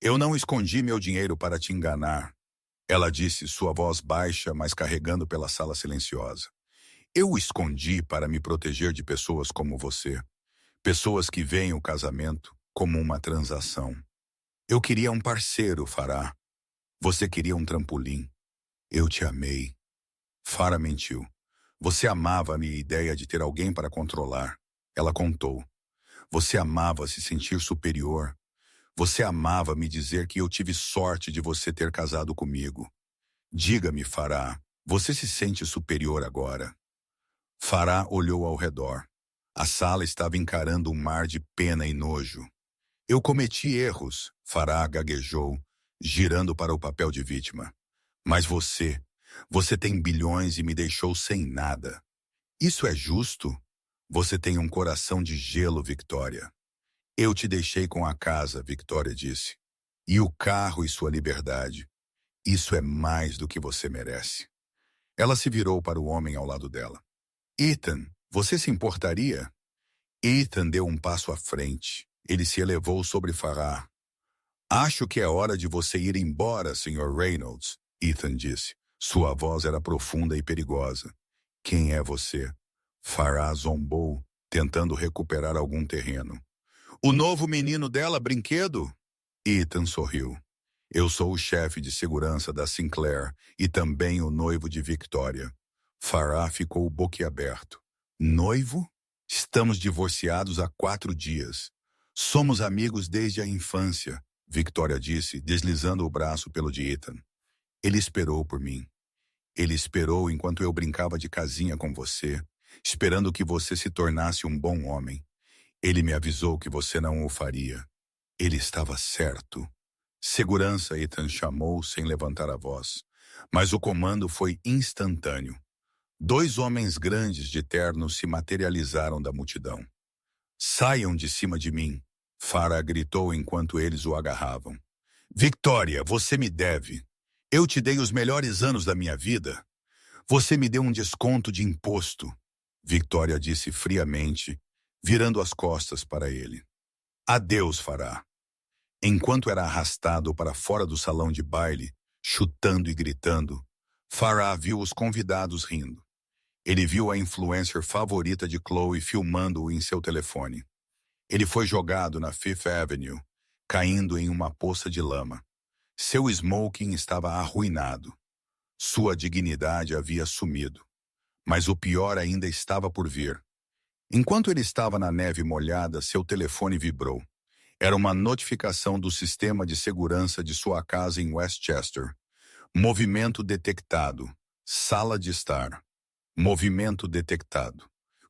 Eu não escondi meu dinheiro para te enganar, ela disse, sua voz baixa, mas carregando pela sala silenciosa. Eu o escondi para me proteger de pessoas como você. Pessoas que veem o casamento como uma transação. Eu queria um parceiro, Fará. Você queria um trampolim. Eu te amei. Farah mentiu. Você amava a minha ideia de ter alguém para controlar. Ela contou. Você amava se sentir superior. Você amava me dizer que eu tive sorte de você ter casado comigo. Diga-me, Farah, você se sente superior agora? Farah olhou ao redor. A sala estava encarando um mar de pena e nojo. Eu cometi erros, Farah gaguejou, girando para o papel de vítima. Mas você tem bilhões e me deixou sem nada. Isso é justo? Você tem um coração de gelo, Victoria. Eu te deixei com a casa, Victoria disse. E o carro e sua liberdade. Isso é mais do que você merece. Ela se virou para o homem ao lado dela. Ethan, você se importaria? Ethan deu um passo à frente. Ele se elevou sobre Farah. Acho que é hora de você ir embora, Sr. Reynolds, Ethan disse. Sua voz era profunda e perigosa. Quem é você? Farah zombou, tentando recuperar algum terreno. O novo menino dela, brinquedo? Ethan sorriu. Eu sou o chefe de segurança da Sinclair e também o noivo de Victoria. Farah ficou boquiaberto. Noivo? Estamos divorciados há 4 dias. Somos amigos desde a infância, Victoria disse, deslizando o braço pelo de Ethan. Ele esperou por mim. Ele esperou enquanto eu brincava de casinha com você, esperando que você se tornasse um bom homem. Ele me avisou que você não o faria. Ele estava certo. Segurança, Ethan chamou sem levantar a voz. Mas o comando foi instantâneo. 2 homens grandes de terno se materializaram da multidão. Saiam de cima de mim, Farah gritou enquanto eles o agarravam. Victoria, você me deve. Eu te dei os melhores anos da minha vida. Você me deu um desconto de imposto, Victoria disse friamente, virando as costas para ele. Adeus, Farah. Enquanto era arrastado para fora do salão de baile, chutando e gritando, Farah viu os convidados rindo. Ele viu a influencer favorita de Chloe filmando-o em seu telefone. Ele foi jogado na Fifth Avenue, caindo em uma poça de lama. Seu smoking estava arruinado. Sua dignidade havia sumido. Mas o pior ainda estava por vir. Enquanto ele estava na neve molhada, seu telefone vibrou. Era uma notificação do sistema de segurança de sua casa em Westchester. Movimento detectado. Sala de estar. Movimento detectado.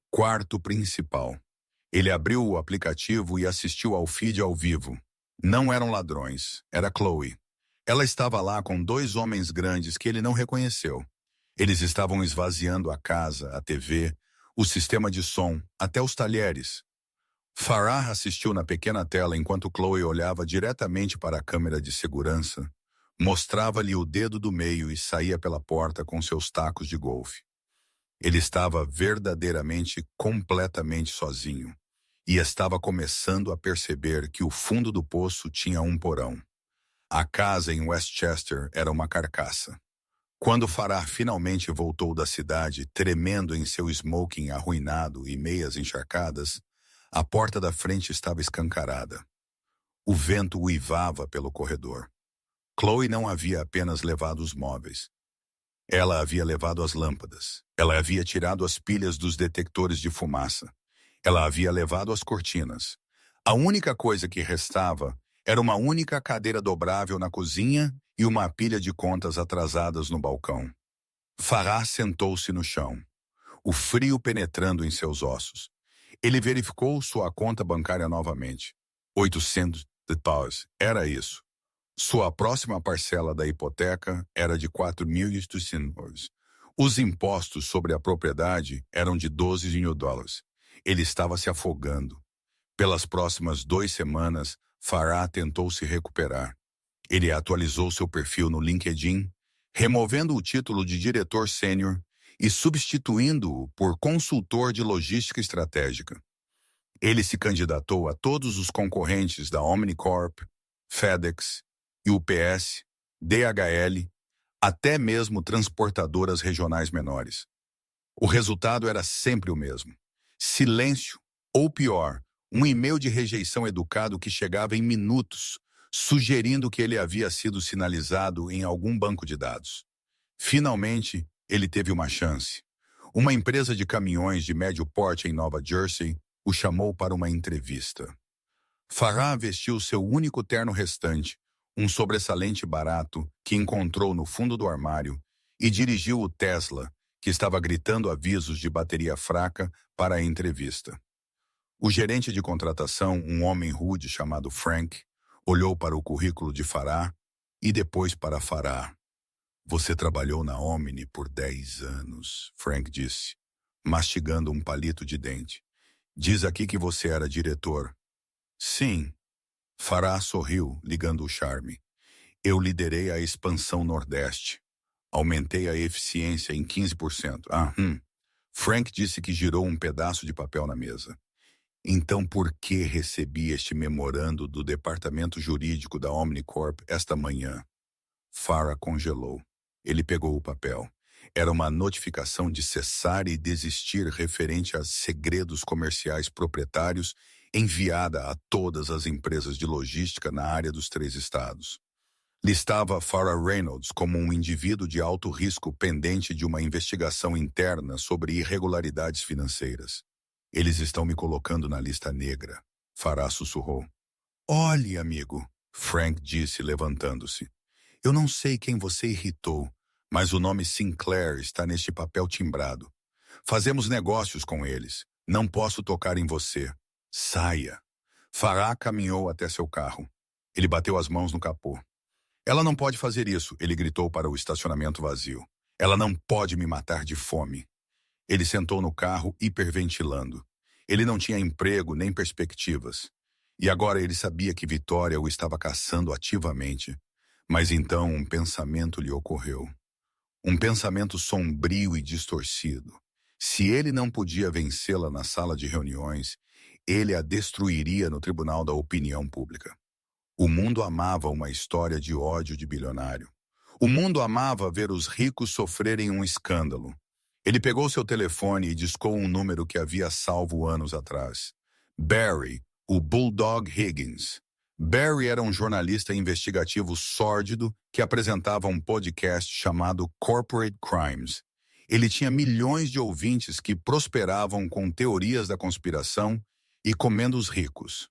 Quarto principal. Ele abriu o aplicativo e assistiu ao feed ao vivo. Não eram ladrões, era Chloe. Ela estava lá com 2 homens grandes que ele não reconheceu. Eles estavam esvaziando a casa, a TV, o sistema de som, até os talheres. Farah assistiu na pequena tela enquanto Chloe olhava diretamente para a câmera de segurança, mostrava-lhe o dedo do meio e saía pela porta com seus tacos de golfe. Ele estava verdadeiramente, completamente sozinho e estava começando a perceber que o fundo do poço tinha um porão. A casa em Westchester era uma carcaça. Quando Farah finalmente voltou da cidade, tremendo em seu smoking arruinado e meias encharcadas, a porta da frente estava escancarada. O vento uivava pelo corredor. Chloe não havia apenas levado os móveis. Ela havia levado as lâmpadas. Ela havia tirado as pilhas dos detectores de fumaça. Ela havia levado as cortinas. A única coisa que restava era uma única cadeira dobrável na cozinha e uma pilha de contas atrasadas no balcão. Farah sentou-se no chão, o frio penetrando em seus ossos. Ele verificou sua conta bancária novamente. $800. Era isso. Sua próxima parcela da hipoteca era de $4.800. Os impostos sobre a propriedade eram de $12 mil. Ele estava se afogando. Pelas próximas 2 semanas, Farah tentou se recuperar. Ele atualizou seu perfil no LinkedIn, removendo o título de diretor sênior e substituindo-o por consultor de logística estratégica. Ele se candidatou a todos os concorrentes da Omnicorp, FedEx, UPS, DHL, até mesmo transportadoras regionais menores. O resultado era sempre o mesmo. Silêncio, ou pior, um e-mail de rejeição educado que chegava em minutos, sugerindo que ele havia sido sinalizado em algum banco de dados. Finalmente, ele teve uma chance. Uma empresa de caminhões de médio porte em Nova Jersey o chamou para uma entrevista. Farah vestiu seu único terno restante, um sobressalente barato que encontrou no fundo do armário, e dirigiu o Tesla, que estava gritando avisos de bateria fraca, para a entrevista. O gerente de contratação, um homem rude chamado Frank, olhou para o currículo de Farah e depois para Farah. Você trabalhou na Omni por 10 anos, Frank disse, mastigando um palito de dente. Diz aqui que você era diretor. Sim. Farah sorriu, ligando o charme. Eu liderei a expansão Nordeste. Aumentei a eficiência em 15%. Frank disse que girou um pedaço de papel na mesa. Então por que recebi este memorando do departamento jurídico da Omnicorp esta manhã? Farah congelou. Ele pegou o papel. Era uma notificação de cessar e desistir referente a segredos comerciais proprietários enviada a todas as empresas de logística na área dos 3 estados. Listava Farah Reynolds como um indivíduo de alto risco pendente de uma investigação interna sobre irregularidades financeiras. Eles estão me colocando na lista negra, Farah sussurrou. Olhe, amigo, Frank disse levantando-se. Eu não sei quem você irritou, mas o nome Sinclair está neste papel timbrado. Fazemos negócios com eles. Não posso tocar em você. Saia. Farah caminhou até seu carro. Ele bateu as mãos no capô. Ela não pode fazer isso, ele gritou para o estacionamento vazio. Ela não pode me matar de fome. Ele sentou no carro hiperventilando. Ele não tinha emprego nem perspectivas. E agora ele sabia que Vitória o estava caçando ativamente. Mas então um pensamento lhe ocorreu. Um pensamento sombrio e distorcido. Se ele não podia vencê-la na sala de reuniões, ele a destruiria no tribunal da opinião pública. O mundo amava uma história de ódio de bilionário. O mundo amava ver os ricos sofrerem um escândalo. Ele pegou seu telefone e discou um número que havia salvo anos atrás. Barry, o Bulldog Higgins. Barry era um jornalista investigativo sórdido que apresentava um podcast chamado Corporate Crimes. Ele tinha milhões de ouvintes que prosperavam com teorias da conspiração e comendo os ricos.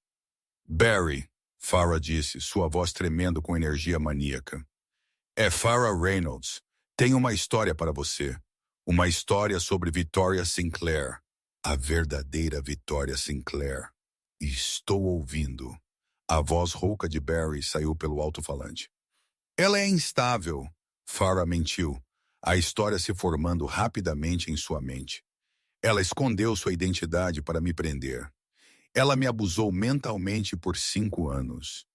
Barry, Farah disse, sua voz tremendo com energia maníaca. É Farah Reynolds. Tenho uma história para você. Uma história sobre Victoria Sinclair. A verdadeira Victoria Sinclair. Estou ouvindo. A voz rouca de Barry saiu pelo alto-falante. Ela é instável, Farah mentiu, a história se formando rapidamente em sua mente. Ela escondeu sua identidade para me prender. Ela me abusou mentalmente por 5 anos.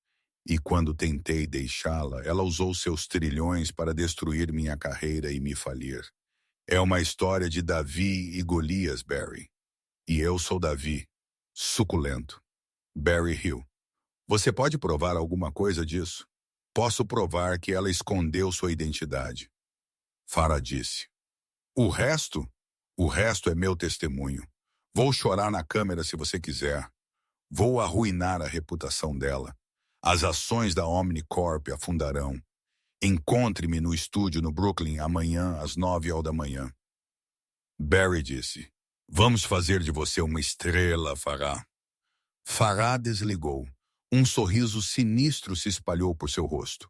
E quando tentei deixá-la, ela usou seus trilhões para destruir minha carreira e me falir. É uma história de Davi e Golias, Barry. E eu sou Davi, suculento. Barry riu. Você pode provar alguma coisa disso? Posso provar que ela escondeu sua identidade. Farah disse. O resto? O resto é meu testemunho. Vou chorar na câmera se você quiser. Vou arruinar a reputação dela. As ações da Omnicorp afundarão. Encontre-me no estúdio no Brooklyn amanhã às 9h da manhã. Barry disse. Vamos fazer de você uma estrela, Farah. Farah desligou. Um sorriso sinistro se espalhou por seu rosto.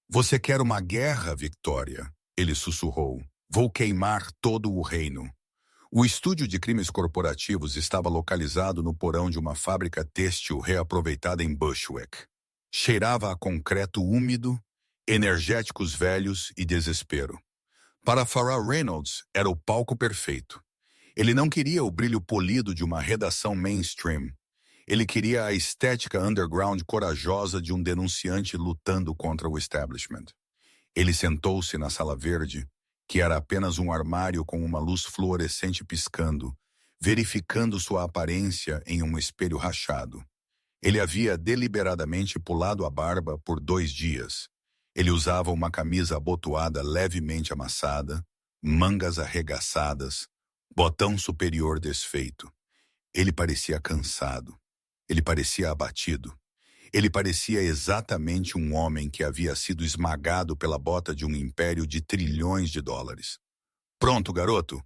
Você quer uma guerra, Victoria? Ele sussurrou. Vou queimar todo o reino. O estúdio de crimes corporativos estava localizado no porão de uma fábrica têxtil reaproveitada em Bushwick. Cheirava a concreto úmido, energéticos velhos e desespero. Para Farrah Reynolds, era o palco perfeito. Ele não queria o brilho polido de uma redação mainstream. Ele queria a estética underground corajosa de um denunciante lutando contra o establishment. Ele sentou-se na sala verde, que era apenas um armário com uma luz fluorescente piscando, verificando sua aparência em um espelho rachado. Ele havia deliberadamente pulado a barba por 2 dias. Ele usava uma camisa abotoada levemente amassada, mangas arregaçadas, botão superior desfeito. Ele parecia cansado. Ele parecia abatido. Ele parecia exatamente um homem que havia sido esmagado pela bota de um império de trilhões de dólares. Pronto, garoto?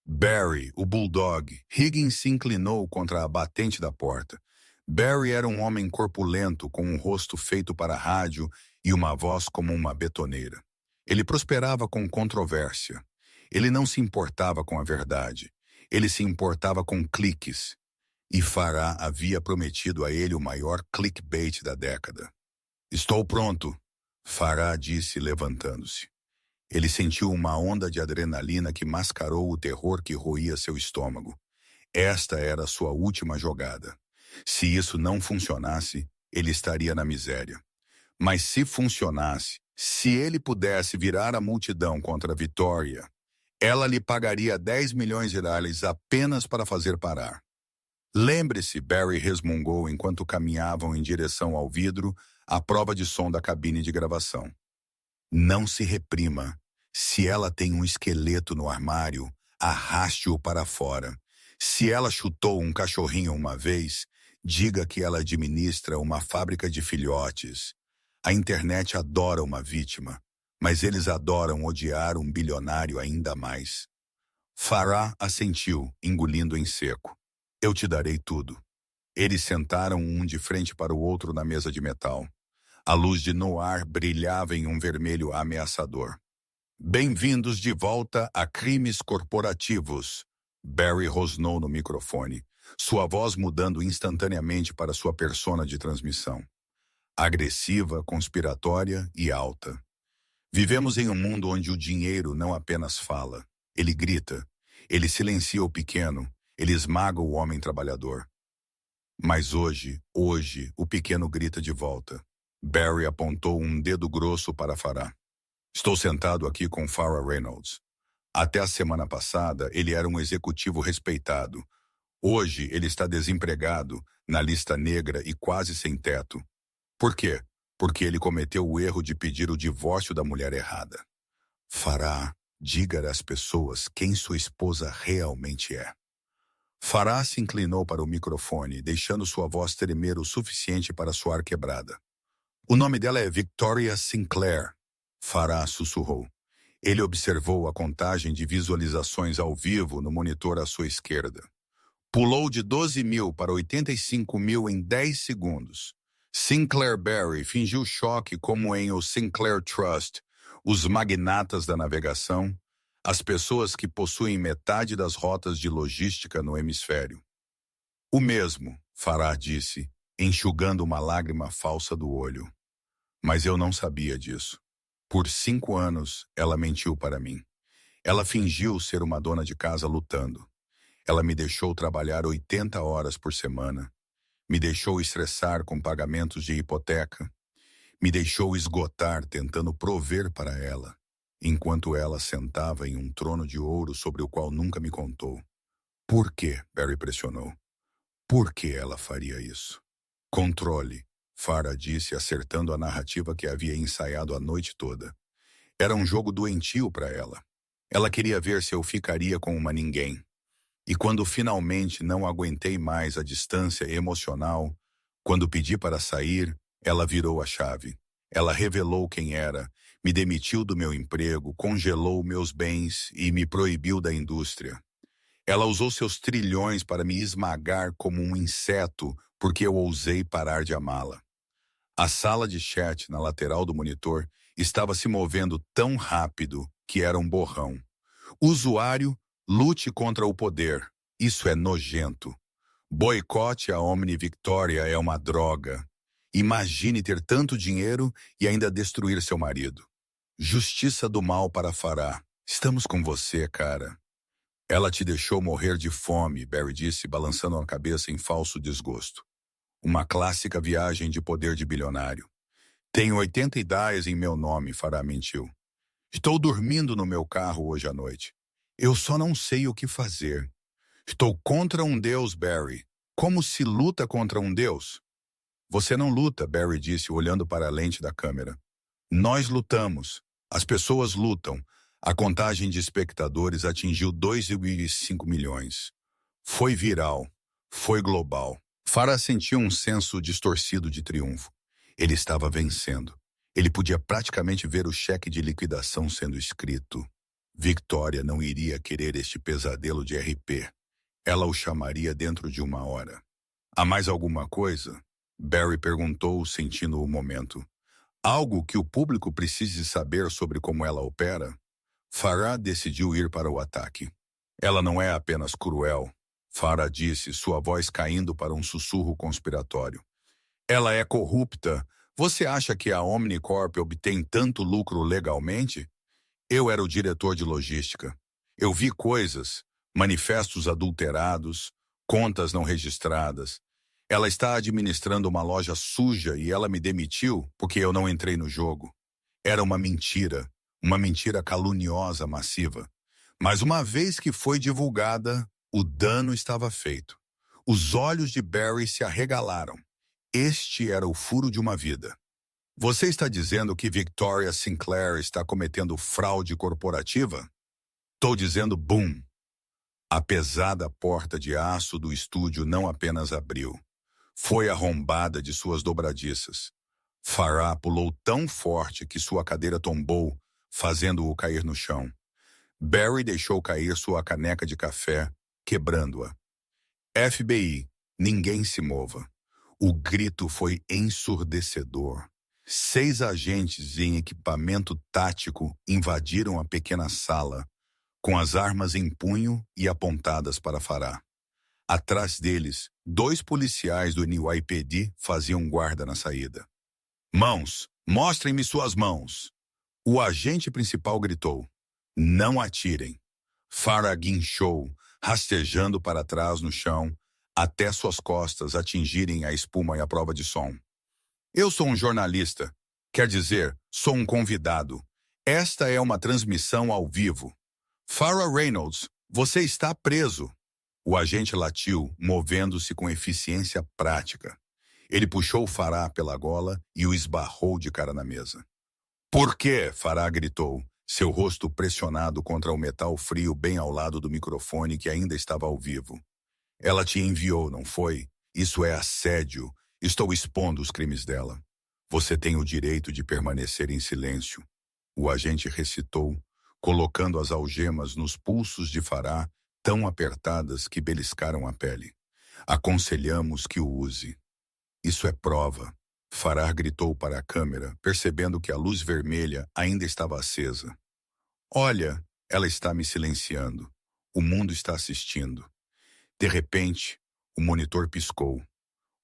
Barry, o bulldog. Higgins se inclinou contra a batente da porta. Barry era um homem corpulento, com um rosto feito para rádio e uma voz como uma betoneira. Ele prosperava com controvérsia. Ele não se importava com a verdade. Ele se importava com cliques. E Farrah havia prometido a ele o maior clickbait da década. Estou pronto, Farrah disse, levantando-se. Ele sentiu uma onda de adrenalina que mascarou o terror que roía seu estômago. Esta era sua última jogada. Se isso não funcionasse, ele estaria na miséria. Mas se funcionasse, se ele pudesse virar a multidão contra Victoria, ela lhe pagaria 10 milhões de dólares apenas para fazer parar. Lembre-se, Barry resmungou enquanto caminhavam em direção ao vidro, à prova de som da cabine de gravação. Não se reprima. Se ela tem um esqueleto no armário, arraste-o para fora. Se ela chutou um cachorrinho uma vez, diga que ela administra uma fábrica de filhotes. A internet adora uma vítima, mas eles adoram odiar um bilionário ainda mais. Farrah assentiu, engolindo em seco. Eu te darei tudo. Eles sentaram um de frente para o outro na mesa de metal. A luz de Noir brilhava em um vermelho ameaçador. Bem-vindos de volta a Crimes Corporativos. Barry rosnou no microfone, sua voz mudando instantaneamente para sua persona de transmissão. Agressiva, conspiratória e alta. Vivemos em um mundo onde o dinheiro não apenas fala, ele grita, ele silencia o pequeno, ele esmaga o homem trabalhador. Mas hoje, o pequeno grita de volta. Barry apontou um dedo grosso para Farrah. Estou sentado aqui com Farrah Reynolds. Até a semana passada, ele era um executivo respeitado. Hoje, ele está desempregado, na lista negra e quase sem teto. Por quê? Porque ele cometeu o erro de pedir o divórcio da mulher errada. Farrah, diga às pessoas quem sua esposa realmente é. Farrah se inclinou para o microfone, deixando sua voz tremer o suficiente para soar quebrada. O nome dela é Victoria Sinclair, Farrah sussurrou. Ele observou a contagem de visualizações ao vivo no monitor à sua esquerda. Pulou de 12 mil para 85 mil em 10 segundos. Sinclair Barry fingiu choque como em o Sinclair Trust, os magnatas da navegação, as pessoas que possuem metade das rotas de logística no hemisfério. O mesmo, Farrah disse, enxugando uma lágrima falsa do olho. Mas eu não sabia disso. Por 5 anos, ela mentiu para mim. Ela fingiu ser uma dona de casa lutando. Ela me deixou trabalhar 80 horas por semana. Me deixou estressar com pagamentos de hipoteca. Me deixou esgotar tentando prover para ela, enquanto ela sentava em um trono de ouro sobre o qual nunca me contou. Por que? Barry pressionou. Por que ela faria isso? Controle, Farrah disse, acertando a narrativa que havia ensaiado a noite toda. Era um jogo doentio para ela. Ela queria ver se eu ficaria com uma ninguém. E quando finalmente não aguentei mais a distância emocional, quando pedi para sair, ela virou a chave. Ela revelou quem era, me demitiu do meu emprego, congelou meus bens e me proibiu da indústria. Ela usou seus trilhões para me esmagar como um inseto porque eu ousei parar de amá-la. A sala de chat na lateral do monitor estava se movendo tão rápido que era um borrão. O usuário Lute contra o poder. Isso é nojento. Boicote a Omni Victoria é uma droga. Imagine ter tanto dinheiro e ainda destruir seu marido. Justiça do mal para Farah. Estamos com você, cara. Ela te deixou morrer de fome, Barry disse, balançando a cabeça em falso desgosto. Uma clássica viagem de poder de bilionário. Tenho 80 ideias em meu nome, Farah mentiu. Estou dormindo no meu carro hoje à noite. Eu só não sei o que fazer. Estou contra um deus, Barry. Como se luta contra um deus? Você não luta, Barry disse, olhando para a lente da câmera. Nós lutamos. As pessoas lutam. A contagem de espectadores atingiu 2,5 milhões. Foi viral. Foi global. Farah sentiu um senso distorcido de triunfo. Ele estava vencendo. Ele podia praticamente ver o cheque de liquidação sendo escrito. Victoria não iria querer este pesadelo de RP. Ela o chamaria dentro de 1 hora. Há mais alguma coisa? Barry perguntou, sentindo o momento. Algo que o público precise saber sobre como ela opera? Farah decidiu ir para o ataque. Ela não é apenas cruel, Farah disse, sua voz caindo para um sussurro conspiratório. Ela é corrupta. Você acha que a Omnicorp obtém tanto lucro legalmente? Eu era o diretor de logística. Eu vi coisas, manifestos adulterados, contas não registradas. Ela está administrando uma loja suja e ela me demitiu porque eu não entrei no jogo. Era uma mentira caluniosa massiva. Mas uma vez que foi divulgada, o dano estava feito. Os olhos de Barry se arregalaram. Este era o furo de uma vida. Você está dizendo que Victoria Sinclair está cometendo fraude corporativa? Estou dizendo boom. A pesada porta de aço do estúdio não apenas abriu. Foi arrombada de suas dobradiças. Farah pulou tão forte que sua cadeira tombou, fazendo-o cair no chão. Barry deixou cair sua caneca de café, quebrando-a. FBI, ninguém se mova. O grito foi ensurdecedor. 6 agentes em equipamento tático invadiram a pequena sala, com as armas em punho e apontadas para Farah. Atrás deles, 2 policiais do NYPD faziam guarda na saída. Mãos! Mostrem-me suas mãos! O agente principal gritou. Não atirem. Farah guinchou, rastejando para trás no chão, até suas costas atingirem a espuma e a prova de som. Eu sou um jornalista. Quer dizer, sou um convidado. Esta é uma transmissão ao vivo. Farah Reynolds, você está preso. O agente latiu, movendo-se com eficiência prática. Ele puxou Farah pela gola e o esbarrou de cara na mesa. Por quê? Farah gritou, seu rosto pressionado contra o metal frio bem ao lado do microfone que ainda estava ao vivo. Ela te enviou, não foi? Isso é assédio. Estou expondo os crimes dela. Você tem o direito de permanecer em silêncio. O agente recitou, colocando as algemas nos pulsos de Farah tão apertadas que beliscaram a pele. Aconselhamos que o use. Isso é prova. Farah gritou para a câmera, percebendo que a luz vermelha ainda estava acesa. Olha, ela está me silenciando. O mundo está assistindo. De repente, o monitor piscou.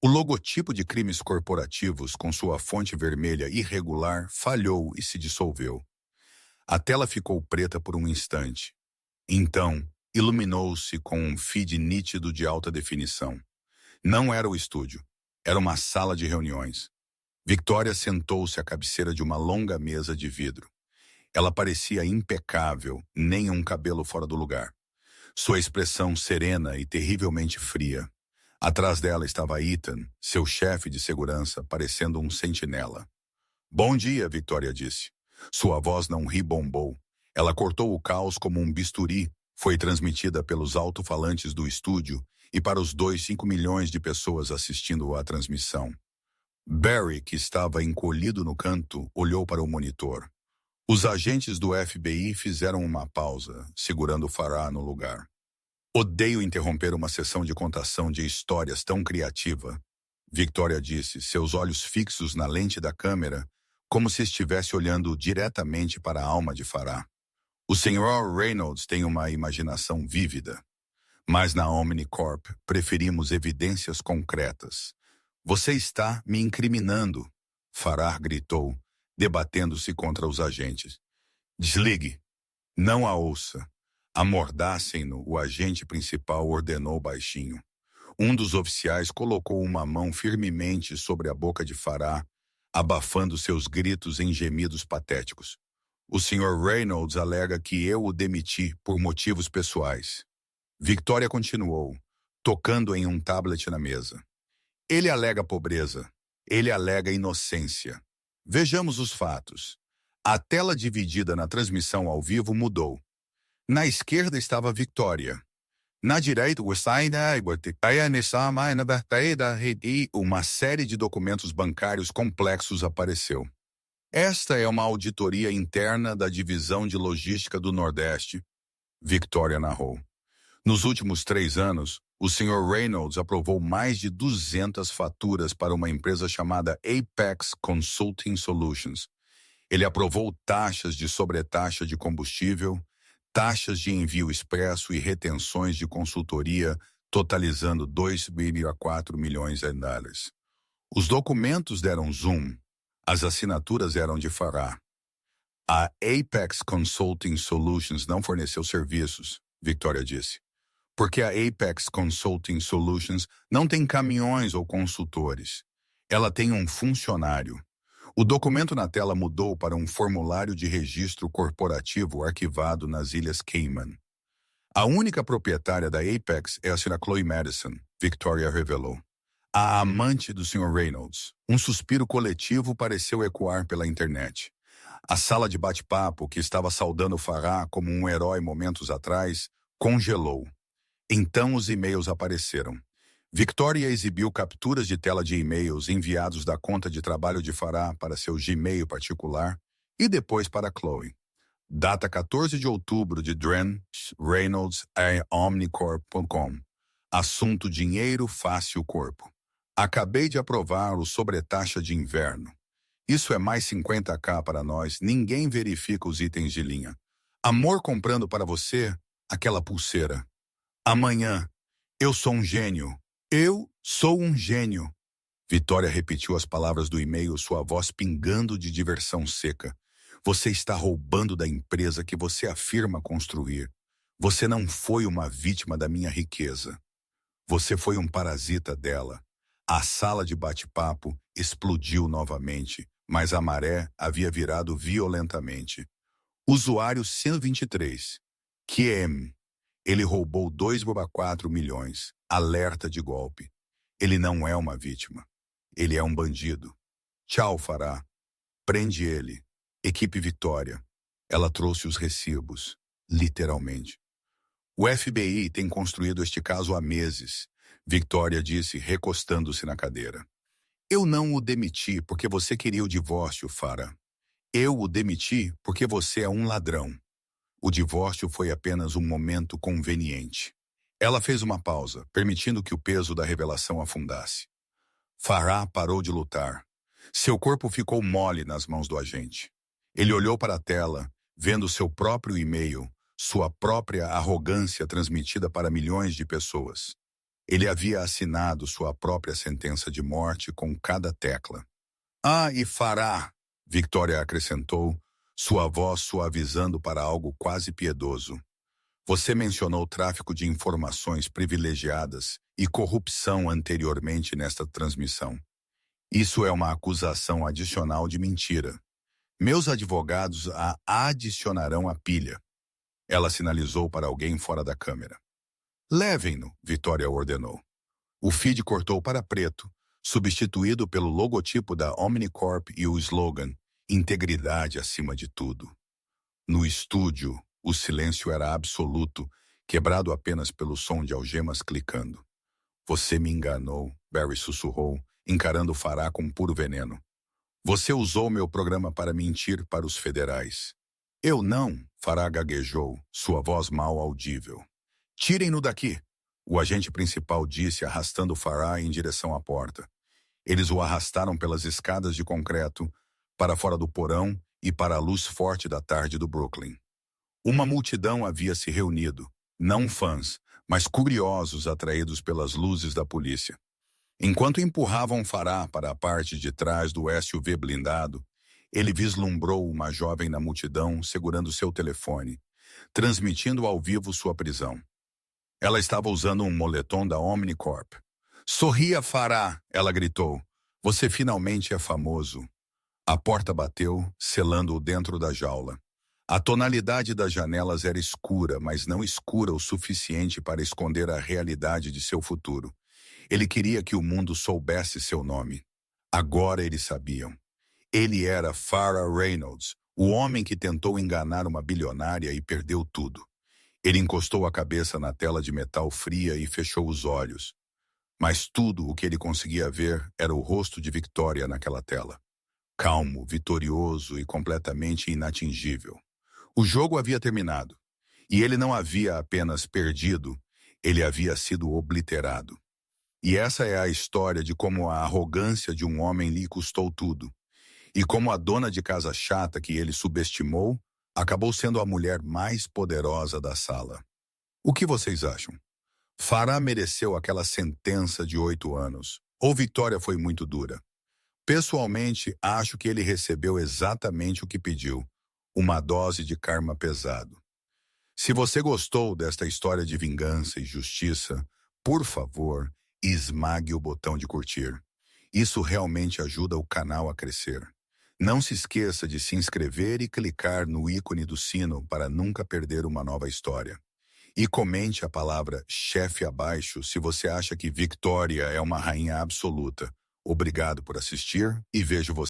O logotipo de crimes corporativos com sua fonte vermelha irregular falhou e se dissolveu. A tela ficou preta por um instante. Então, iluminou-se com um feed nítido de alta definição. Não era o estúdio. Era uma sala de reuniões. Victoria sentou-se à cabeceira de uma longa mesa de vidro. Ela parecia impecável, nem um cabelo fora do lugar. Sua expressão serena e terrivelmente fria. Atrás dela estava Ethan, seu chefe de segurança, parecendo um sentinela. Bom dia, Victoria disse. Sua voz não ribombou. Ela cortou o caos como um bisturi, foi transmitida pelos alto-falantes do estúdio e para os 2,5 milhões de pessoas assistindo à transmissão. Barry, que estava encolhido no canto, olhou para o monitor. Os agentes do FBI fizeram uma pausa, segurando Farah no lugar. Odeio interromper uma sessão de contação de histórias tão criativa, Victoria disse, seus olhos fixos na lente da câmera, como se estivesse olhando diretamente para a alma de Farah. O Sr. Reynolds tem uma imaginação vívida, mas na Omnicorp preferimos evidências concretas. Você está me incriminando, Farrar gritou, debatendo-se contra os agentes. Desligue. Não a ouça. Amordassem-no, o agente principal ordenou baixinho. Um dos oficiais colocou uma mão firmemente sobre a boca de Farrar, abafando seus gritos em gemidos patéticos. O Sr. Reynolds alega que eu o demiti por motivos pessoais. Victoria continuou, tocando em um tablet na mesa. Ele alega pobreza. Ele alega inocência. Vejamos os fatos. A tela dividida na transmissão ao vivo mudou. Na esquerda estava Victoria. Na direita, uma série de documentos bancários complexos apareceu. Esta é uma auditoria interna da Divisão de Logística do Nordeste, Victoria narrou. Nos últimos 3 anos, o Sr. Reynolds aprovou mais de 200 faturas para uma empresa chamada Apex Consulting Solutions. Ele aprovou taxas de sobretaxa de combustível, taxas de envio expresso e retenções de consultoria, totalizando 2,4 milhões de dólares. Os documentos deram zoom. As assinaturas eram de Farrar. A Apex Consulting Solutions não forneceu serviços, Victoria disse, porque a Apex Consulting Solutions não tem caminhões ou consultores. Ela tem um funcionário. O documento na tela mudou para um formulário de registro corporativo arquivado nas Ilhas Cayman. A única proprietária da Apex é a Sra. Chloe Madison, Victoria revelou. A amante do Sr. Reynolds. Um suspiro coletivo pareceu ecoar pela internet. A sala de bate-papo, que estava saudando Farrar como um herói momentos atrás, congelou. Então os e-mails apareceram. Victoria exibiu capturas de tela de e-mails enviados da conta de trabalho de Farrar para seu Gmail particular e depois para Chloe. Data 14 de outubro de Dren Reynolds Omnicorp.com. Assunto dinheiro fácil corpo. Acabei de aprovar o sobretaxa de inverno. Isso é mais 50k para nós, ninguém verifica os itens de linha. Amor comprando para você aquela pulseira. Amanhã, eu sou um gênio. Eu sou um gênio. Victoria repetiu as palavras do e-mail, sua voz pingando de diversão seca. Você está roubando da empresa que você afirma construir. Você não foi uma vítima da minha riqueza. Você foi um parasita dela. A sala de bate-papo explodiu novamente, mas a maré havia virado violentamente. Usuário 123. QM. Ele roubou 2,4 milhões. Alerta de golpe. Ele não é uma vítima. Ele é um bandido. Tchau, Farrar. Prende ele. Equipe Victoria. Ela trouxe os recibos. Literalmente. O FBI tem construído este caso há meses, Victoria disse, recostando-se na cadeira. Eu não o demiti porque você queria o divórcio, Farrar. Eu o demiti porque você é um ladrão. O divórcio foi apenas um momento conveniente. Ela fez uma pausa, permitindo que o peso da revelação afundasse. Farrar parou de lutar. Seu corpo ficou mole nas mãos do agente. Ele olhou para a tela, vendo seu próprio e-mail, sua própria arrogância transmitida para milhões de pessoas. Ele havia assinado sua própria sentença de morte com cada tecla. Ah, e Farrar, Victoria acrescentou, sua voz suavizando para algo quase piedoso. Você mencionou tráfico de informações privilegiadas e corrupção anteriormente nesta transmissão. Isso é uma acusação adicional de mentira. Meus advogados a adicionarão à pilha. Ela sinalizou para alguém fora da câmera. Levem-no, Victoria ordenou. O feed cortou para preto, substituído pelo logotipo da Omnicorp e o slogan Integridade acima de tudo. No estúdio, o silêncio era absoluto, quebrado apenas pelo som de algemas clicando. Você me enganou, Barry sussurrou, encarando Farrar com puro veneno. Você usou meu programa para mentir para os federais. Eu não, Farrar gaguejou, sua voz mal audível. Tirem-no daqui, o agente principal disse, arrastando Farrar em direção à porta. Eles o arrastaram pelas escadas de concreto, para fora do porão e para a luz forte da tarde do Brooklyn. Uma multidão havia se reunido, não fãs, mas curiosos atraídos pelas luzes da polícia. Enquanto empurravam Farah para a parte de trás do SUV blindado, ele vislumbrou uma jovem na multidão segurando seu telefone, transmitindo ao vivo sua prisão. Ela estava usando um moletom da Omnicorp. "Sorria, Farah!" ela gritou. "Você finalmente é famoso." A porta bateu, selando-o dentro da jaula. A tonalidade das janelas era escura, mas não escura o suficiente para esconder a realidade de seu futuro. Ele queria que o mundo soubesse seu nome. Agora eles sabiam. Ele era Farah Reynolds, o homem que tentou enganar uma bilionária e perdeu tudo. Ele encostou a cabeça na tela de metal fria e fechou os olhos. Mas tudo o que ele conseguia ver era o rosto de Victoria naquela tela. Calmo, vitorioso e completamente inatingível. O jogo havia terminado. E ele não havia apenas perdido, ele havia sido obliterado. E essa é a história de como a arrogância de um homem lhe custou tudo. E como a dona de casa chata que ele subestimou acabou sendo a mulher mais poderosa da sala. O que vocês acham? Farah mereceu aquela sentença de 8 anos, ou Victoria foi muito dura? Pessoalmente, acho que ele recebeu exatamente o que pediu, uma dose de karma pesado. Se você gostou desta história de vingança e justiça, por favor, esmague o botão de curtir. Isso realmente ajuda o canal a crescer. Não se esqueça de se inscrever e clicar no ícone do sino para nunca perder uma nova história. E comente a palavra chefe abaixo se você acha que Victoria é uma rainha absoluta. Obrigado por assistir e vejo você.